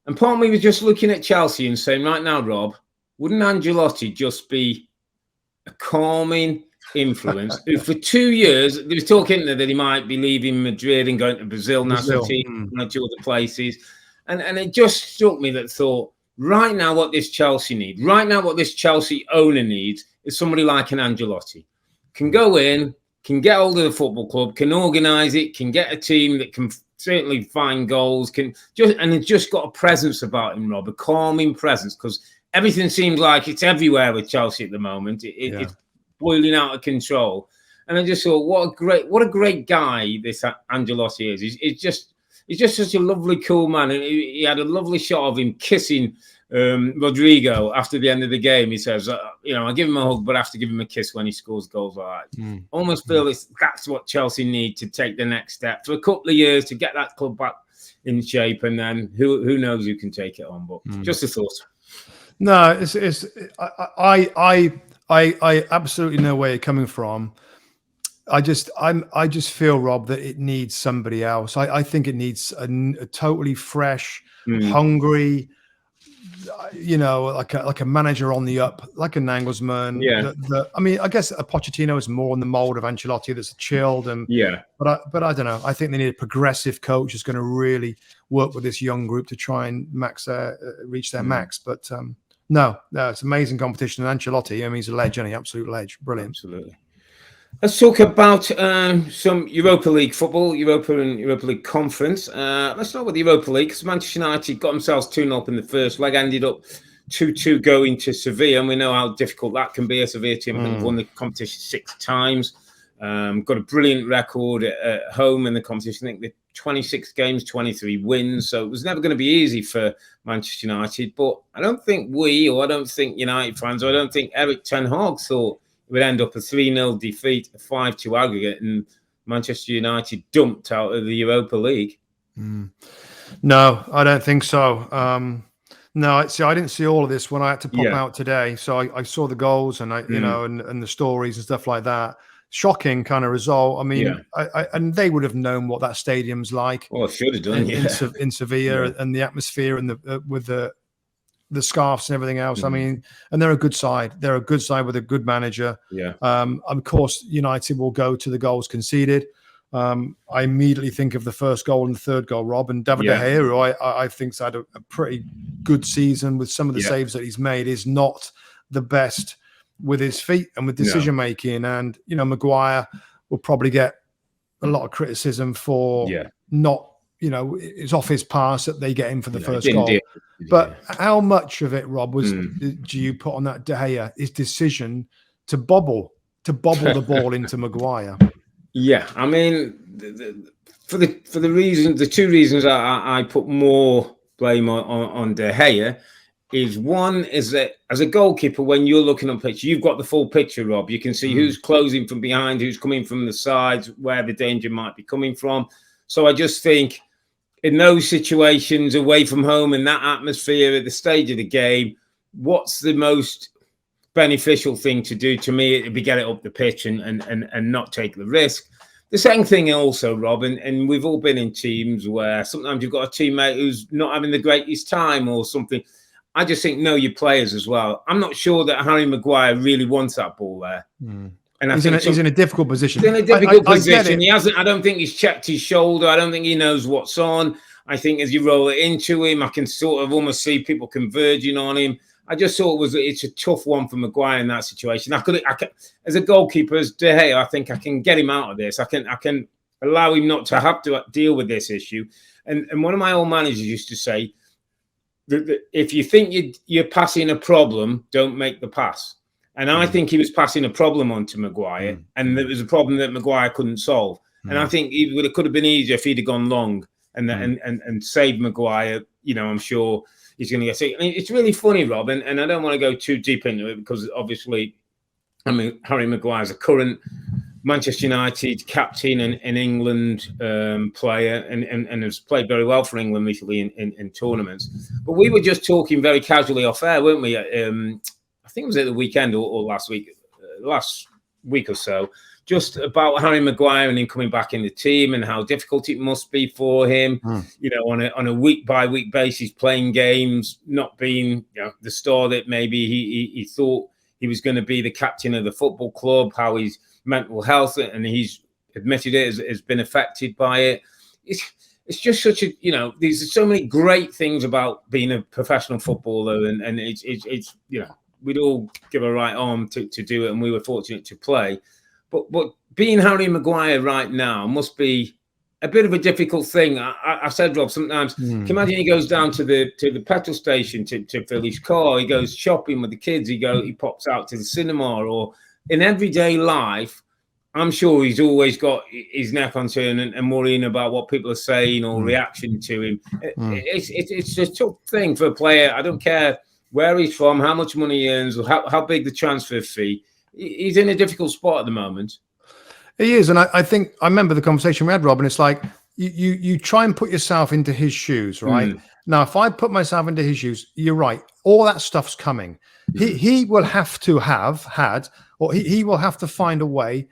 And part of me was just looking at Chelsea and saying, right now, Rob, wouldn't Ancelotti just be a calming influence who for 2 years, there was talk in there that he might be leaving Madrid and going to Brazil national team, and 2 other places. And it just struck me that thought, right now what this Chelsea needs, right now what this Chelsea owner needs is somebody like an Ancelotti. Can go in, can get hold of the football club, can organise it, can get a team that can certainly find goals, and it's just got a presence about him, Rob, a calming presence, because everything seems like it's everywhere with Chelsea at the moment. It's boiling out of control. And I just thought, what a great guy this Ancelotti is. He's just such a lovely, cool man. And he had a lovely shot of him kissing Rodrigo after the end of the game. He says, I give him a hug, but I have to give him a kiss when he scores goals like that. Almost feel that's what Chelsea need to take the next step for a couple of years to get that club back in shape. And then who knows who can take it on. But just a thought. No, I absolutely know where you're coming from. I just feel, Rob, that it needs somebody else. I think it needs a totally fresh, hungry, like a manager on the up, like a Nagelsmann. Yeah. I mean, I guess a Pochettino is more in the mold of Ancelotti, that's chilled. And but I don't know. I think they need a progressive coach who's going to really work with this young group to try and reach their max. But no, it's amazing competition. And Ancelotti, I mean, he's a legend, absolute legend, brilliant. Absolutely. Let's talk about some Europa League football, Europa League Conference. Let's start with the Europa League, because Manchester United got themselves 2-0 up in the first leg, ended up 2-2 going to Sevilla, and we know how difficult that can be. A Sevilla team, I think, won the competition 6 times. Got a brilliant record at home in the competition. I think the 26 games, 23 wins. So it was never going to be easy for Manchester United. But I don't think United fans, or I don't think Erik ten Hag thought it would end up a 3-0 defeat, a 5-2 aggregate, and Manchester United dumped out of the Europa League. No, I don't think so. No, I didn't see all of this when I had to pop out today. So I saw the goals and and the stories and stuff like that. Shocking kind of result. I mean, and they would have known what that stadium's like. Well, should have done in Sevilla, and the atmosphere and with the scarves and everything else. I mean, and they're a good side. They're a good side with a good manager. Of course, United will go to the goals conceded. I immediately think of the first goal and the third goal, Rob, and David De Gea, who I think's had a pretty good season with some of the saves that he's made, is not the best with his feet and with decision making. And Maguire will probably get a lot of criticism for not. It's off his pass that they get him for the first goal. But how much of it, Rob, do you put on that De Gea, his decision to bobble the ball into Maguire? Yeah, I mean, for the 2 reasons I put more blame on De Gea is, one is that as a goalkeeper, when you're looking on pitch, you've got the full picture, Rob. You can see who's closing from behind, who's coming from the sides, where the danger might be coming from. So I just think, in those situations away from home, in that atmosphere at the stage of the game, what's the most beneficial thing to do? To me, it'd be get it up the pitch and not take the risk. The second thing also, Rob, and we've all been in teams where sometimes you've got a teammate who's not having the greatest time or something. I just think, know your players as well. I'm not sure that Harry Maguire really wants that ball there. And he's in a difficult position. He's in a difficult position. He hasn't. I don't think he's checked his shoulder. I don't think he knows what's on. I think as you roll it into him, I can sort of almost see people converging on him. I just thought it's a tough one for Maguire in that situation. I can, as a goalkeeper, as De Gea, I think I can get him out of this. I can allow him not to have to deal with this issue. And one of my old managers used to say that if you think you're passing a problem, don't make the pass. And I think he was passing a problem on to Maguire, and there was a problem that Maguire couldn't solve. And I think it could have been easier if he'd have gone long and saved Maguire. I'm sure he's going to get sick. I mean, it's really funny, Rob, and I don't want to go too deep into it because obviously, I mean, Harry Maguire's a current Manchester United captain and England player and has played very well for England recently in tournaments. But we were just talking very casually off air, weren't we? I think it was at the weekend or last week or so, just about Harry Maguire and him coming back in the team and how difficult it must be for him, on a week by week basis, playing games, not being the star that maybe he thought he was going to be, the captain of the football club, how his mental health, and he's admitted it, has been affected by it. It's just such a, there's so many great things about being a professional footballer, and it's we'd all give a right arm to do it, and we were fortunate to play. But being Harry Maguire right now must be a bit of a difficult thing. I said, Rob, sometimes, can you imagine he goes down to the petrol station to fill his car, he goes shopping with the kids, he pops out to the cinema, or in everyday life, I'm sure he's always got his neck on turn and worrying about what people are saying or reaction to him. It's a tough thing for a player. I don't care where he's from, how much money he earns, or how big the transfer fee. He's in a difficult spot at the moment. He is, and I think I remember the conversation we had, Rob, and it's like you try and put yourself into his shoes, right? Now, if I put myself into his shoes, you're right. All that stuff's coming. He will have to have had, or he will have to find a way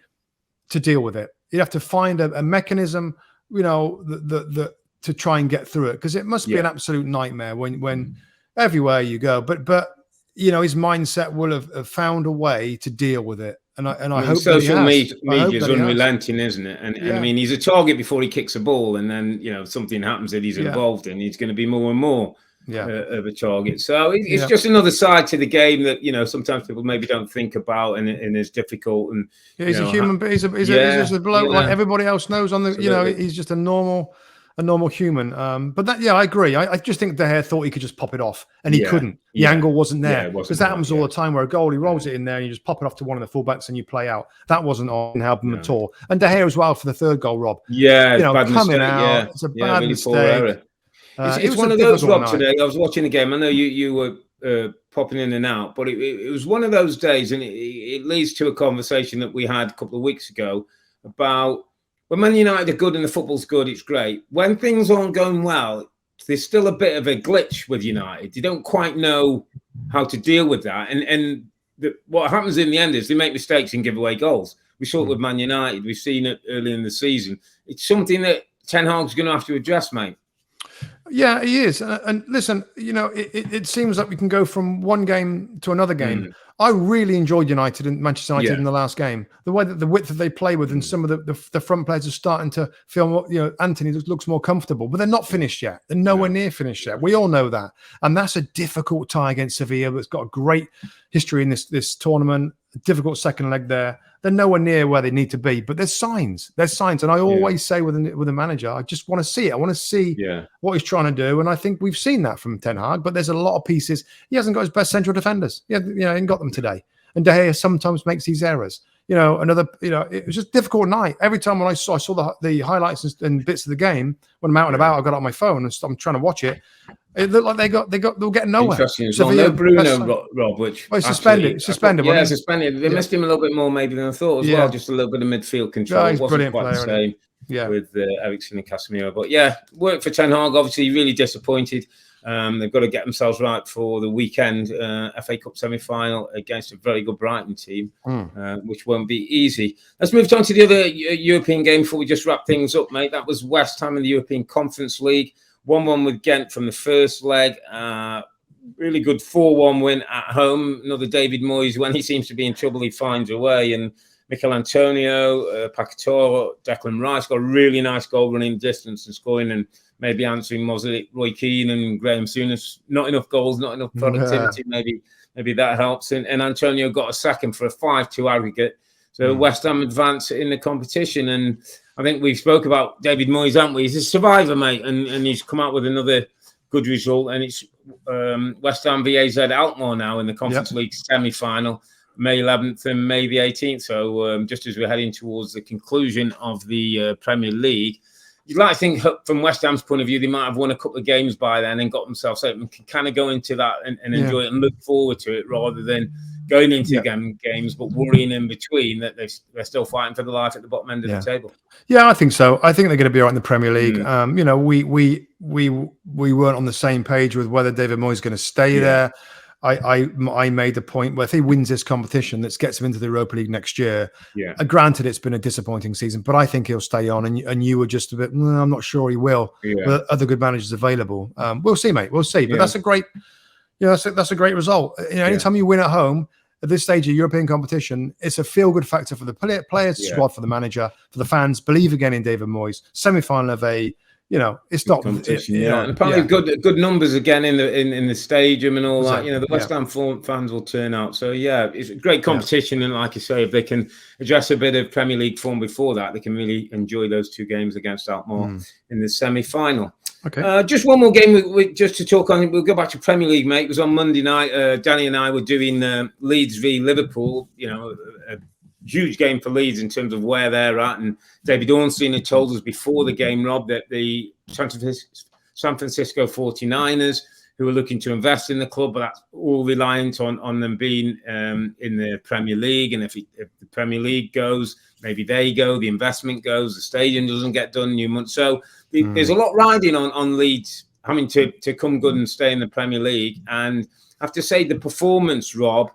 to deal with it. You have to find a mechanism, to try and get through it, because it must be an absolute nightmare when everywhere you go. But you know, his mindset will have found a way to deal with it. And I hope social that he has. media is unrelenting, isn't it? And I mean, he's a target before he kicks a ball, and then, you know, something happens that he's involved in. He's going to be more and more of a target. So it's just another side to the game that, you know, sometimes people maybe don't think about, and is difficult. And he's a human, he's just a bloke like everybody else knows on the. Absolutely. You know, he's just a normal human. But that, I agree. I just think De Gea thought he could just pop it off, and he couldn't. The angle wasn't there, because that happens all the time, where a goalie rolls it in there and you just pop it off to one of the fullbacks and you play out. That wasn't on album at all. And De Gea as well for the third goal, Rob. Yeah, you know, bad coming mistake, out, it's a bad really mistake. It's one of those, Rob, today. I was watching the game. I know you were popping in and out, but it was one of those days, and it leads to a conversation that we had a couple of weeks ago about when Man United are good and the football's good, it's great. When things aren't going well, there's still a bit of a glitch with United. You don't quite know how to deal with that. And what happens in the end is they make mistakes and give away goals. We saw it with Man United. We've seen it early in the season. It's something that Ten Hag's going to have to address, mate. Yeah, he is. And listen, you know, it seems like we can go from one game to another game. I really enjoyed United and Manchester United in the last game. The way that the width that they play with, and some of the front players are starting to feel more, you know, Anthony looks more comfortable, but they're not finished yet. They're nowhere near finished yet. We all know that. And that's a difficult tie against Sevilla, that's got a great history in this tournament, a difficult second leg there. They're nowhere near where they need to be, but there's signs. And I always say with a manager, I just want to see it. I want to see what he's trying to do. And I think we've seen that from Ten Hag, but there's a lot of pieces. He hasn't got his best central defenders. He ain't got them today. And De Gea sometimes makes these errors. You know, it was just a difficult night. Every time when I saw the highlights and bits of the game, when I'm out and about, I got on my phone and I'm trying to watch it. It looked like they were getting nowhere. Interesting. So no Bruno, Rob, which suspended. Suspended. They missed him a little bit more maybe than I thought as well. Just a little bit of midfield control. It wasn't quite the same with Eriksen and Casemiro. But worked for Ten Hag. Obviously, really disappointed. They've got to get themselves right for the weekend FA Cup semi-final against a very good Brighton team, which won't be easy. Let's move on to the other European game before we just wrap things up, mate. That was West Ham in the European Conference League. 1-1 with Genk from the first leg. Really good 4-1 win at home. Another David Moyes, when he seems to be in trouble, he finds a way. And Mikel Antonio, Pacatoro, Declan Rice got a really nice goal running distance and scoring, and maybe answering Mosley, Roy Keane and Graham Souness. Not enough goals, not enough productivity. Maybe that helps. And Antonio got a second for a 5-2 aggregate. So West Ham advance in the competition. And I think we spoke about David Moyes, haven't we? He's a survivor, mate, and he's come out with another good result. And it's West Ham VAZ Alkmaar now in the Conference League semi-final, May 11th and May the 18th. So just as we're heading towards the conclusion of the Premier League, you'd like to think from West Ham's point of view, they might have won a couple of games by then and got themselves out and can kind of go into that and enjoy it and look forward to it, rather than going into games but worrying in between that they're still fighting for the life at the bottom end of the table. Yeah, I think so. I think they're going to be all right in the Premier League. You know, we weren't on the same page with whether David Moyes is going to stay there. I made the point where if he wins this competition, that gets him into the Europa League next year. Granted, it's been a disappointing season, but I think he'll stay on. And you were just a bit, I'm not sure he will. With other good managers available, we'll see, mate. We'll see. But that's a great, that's a great result. You know, anytime you win at home at this stage of European competition, it's a feel-good factor for the players, squad, for the manager, for the fans. Believe again in David Moyes. Semi-final of a. You know, it's not competition. And apparently good numbers again in the stadium and all that. You know, the West Ham fans will turn out. So it's a great competition, and like you say, if they can address a bit of Premier League form before that, they can really enjoy those two games against Alkmaar in the semi-final. Okay. Just one more game just to talk on. We'll go back to Premier League, mate. It was on Monday night. Danny and I were doing Leeds v Liverpool. You know, a huge game for Leeds in terms of where they're at. And David Ornstein had told us before the game, Rob, that the San Francisco 49ers, who are looking to invest in the club, but that's all reliant on them being in the Premier League. And if the Premier League goes, maybe they go, the investment goes, the stadium doesn't get done, new month. So there's a lot riding on Leeds having to come good and stay in the Premier League. And I have to say the performance, Rob,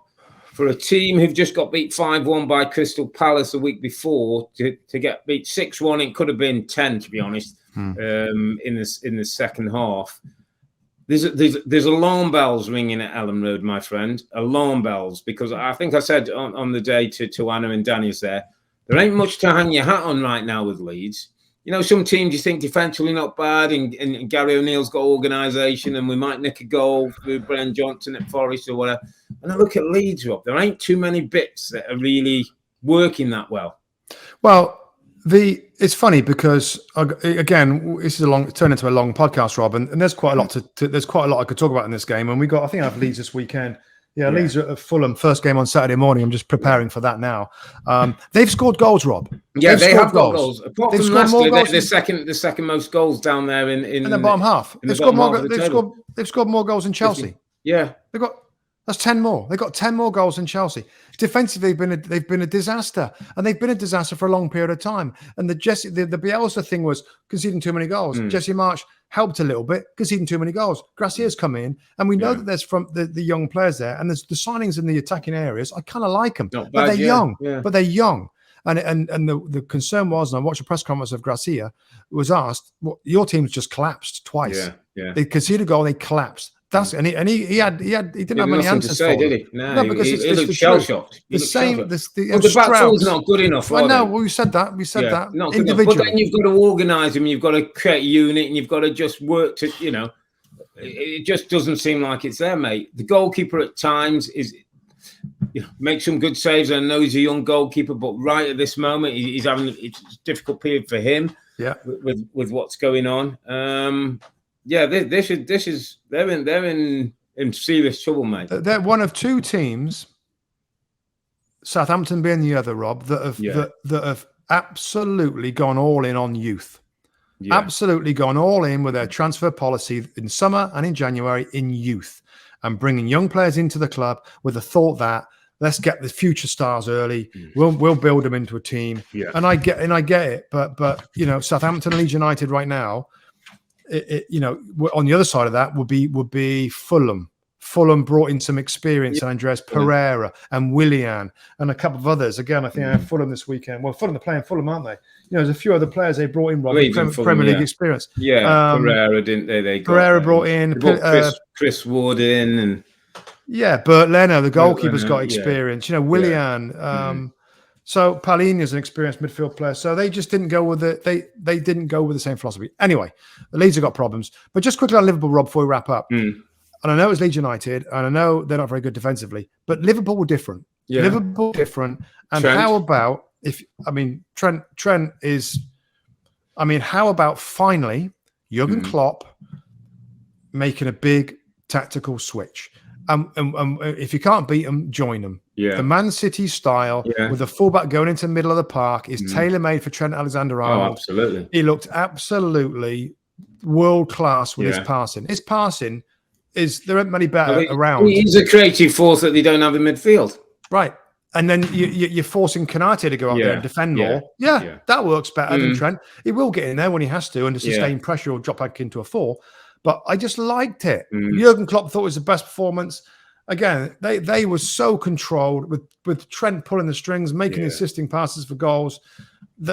for a team who've just got beat 5-1 by Crystal Palace the week before, to get beat 6-1, it could have been 10, to be honest, in the second half. there's alarm bells ringing at Elland Road, my friend. Alarm bells, because I think I said on the day to Anna and Danny's there ain't much to hang your hat on right now with Leeds. You know, some teams you think defensively not bad, and Gary O'Neill's got organisation, and we might nick a goal through Brennan Johnson at Forest or whatever. And I look at Leeds, Rob, there ain't too many bits that are really working that well. Well, it's funny because again, this is turned into a long podcast, Rob, and there's quite a lot there's quite a lot I could talk about in this game. And I think I have Leeds this weekend. Yeah, Leeds are at Fulham, first game on Saturday morning. I'm just preparing for that now. They've scored goals, Rob. Yeah, they have got goals. Apart from Leicester, they're the second most goals down there in the bottom half. They've scored more goals than Chelsea. Yeah, that's 10 more. They got 10 more goals than Chelsea. Defensively, they've been a disaster, and they've been a disaster for a long period of time. And the Bielsa thing was conceding too many goals. Jesse Marsch helped a little bit, conceding too many goals. Gracia's come in, and we know that there's from the young players there, and there's the signings in the attacking areas. I kind of like them, but they're young. Yeah. But they're young. And the concern was, and I watched a press conference of Gracia, was asked, well, your team's just collapsed twice. Yeah. They conceded a goal, and they collapsed. He didn't have many answers to say, did he? No, because he looked shell-shocked. The back four's not good enough. No, we said that. Individually. But then you've got to organise them. You've got to create a unit, and you've got to just work to, it just doesn't seem like it's there, mate. The goalkeeper at times makes some good saves. I know he's a young goalkeeper, but right at this moment, he's having it's a difficult period for him. Yeah, with what's going on. They're in serious trouble, mate. They're one of two teams, Southampton being the other, Rob, that have absolutely gone all in on youth. Yeah. Absolutely gone all in with their transfer policy in summer and in January in youth, and bringing young players into the club with the thought that let's get the future stars early. We'll build them into a team. Yeah. And I get it, but Southampton and Leeds United right now. On the other side of that would be Fulham. Fulham brought in some experience, Andres Pereira and Willian and a couple of others. Again, I think I have Fulham this weekend. Well, Fulham, they're playing Fulham, aren't they? There's a few other players they brought in, Rob, Premier League experience. Yeah, Pereira, didn't they? They got Pereira brought in Chris Wood in, and Bert Leno, the goalkeeper's got experience. Willian. So Palhinha's an experienced midfield player. So they just didn't go with it. They didn't go with the same philosophy. Anyway, the Leeds have got problems. But just quickly on Liverpool, Rob, before we wrap up. And I know it's Leeds United, and I know they're not very good defensively, but Liverpool were different. Yeah. Liverpool different. And Trent. How about Trent is, how about finally Jurgen Klopp making a big tactical switch? If you can't beat them, join them. Yeah. The Man City style with the fullback going into the middle of the park is tailor-made for Trent Alexander-Arnold. Oh, absolutely. He looked absolutely world-class with his passing. His passing there aren't many better around. He's a creative force that they don't have in midfield. Right. And then you're forcing Kanate to go out there and defend more. Yeah, that works better than Trent. He will get in there when he has to, and to sustain pressure or drop back into a 4. But I just liked it. Jurgen Klopp thought it was the best performance. Again, they were so controlled with Trent pulling the strings, making assisting passes for goals,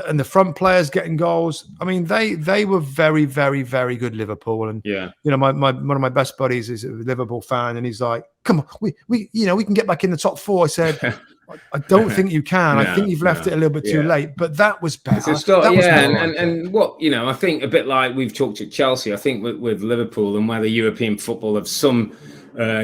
and the front players getting goals. They were very, very, very good, Liverpool. And one of my best buddies is a Liverpool fan, and he's like, "Come on, we can get back in the top 4." I said, "I don't think you can. I think you've left it a little bit too late." But that was better. And what I think a bit like we've talked at Chelsea. I think with Liverpool and whether European football of some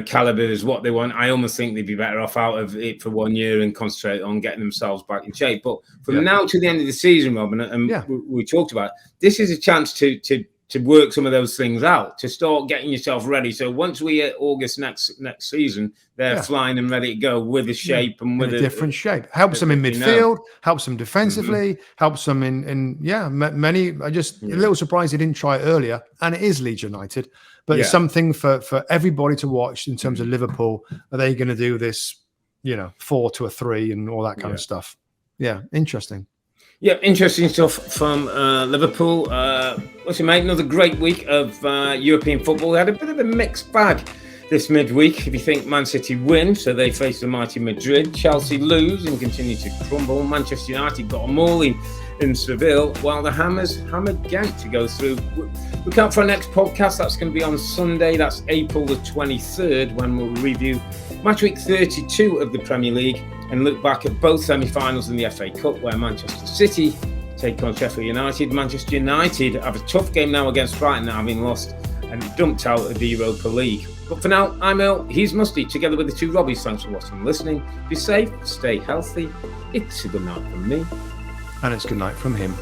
caliber is what they want, I almost think they'd be better off out of it for 1 year and concentrate on getting themselves back in shape. But from now to the end of the season, Robin, and we talked about, this is a chance to work some of those things out, to start getting yourself ready. So once we hit August next season, they're flying and ready to go with a shape and with a different shape. Helps them in midfield, helps them defensively, helps them in many. I just a little surprised they didn't try it earlier, and it is Leeds United. But it's something for everybody to watch in terms of Liverpool. Are they going to do this, 4 to a 3 and all that kind of stuff? Yeah, interesting. Yeah, interesting stuff from Liverpool. Listen, mate, another great week of European football. We had a bit of a mixed bag this midweek. If you think Man City win, so they face the mighty Madrid, Chelsea lose and continue to crumble, Manchester United got a mauling in Seville, while the Hammers hammered Genk to go through. Look out for our next podcast. That's going to be on Sunday. That's April the 23rd, when we'll review match week 32 of the Premier League and look back at both semi-finals in the FA Cup, where Manchester City take on Sheffield United. Manchester United have a tough game now against Brighton, having lost and dumped out of the Europa League. But for now, I'm Earle, he's Mustoe, together with the two Robbies. Thanks for watching and listening. Be safe, stay healthy. It's a good night from me. And it's good night from him.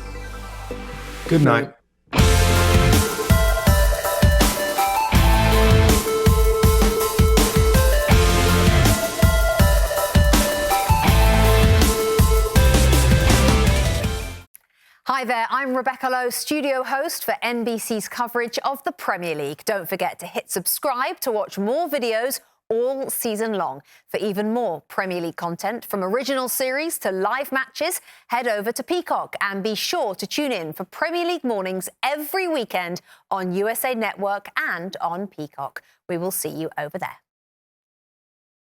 Good night. Hi there, I'm Rebecca Lowe, studio host for NBC's coverage of the Premier League. Don't forget to hit subscribe to watch more videos all season long. For even more Premier League content, from original series to live matches, head over to Peacock and be sure to tune in for Premier League mornings every weekend on USA Network and on Peacock. We will see you over there.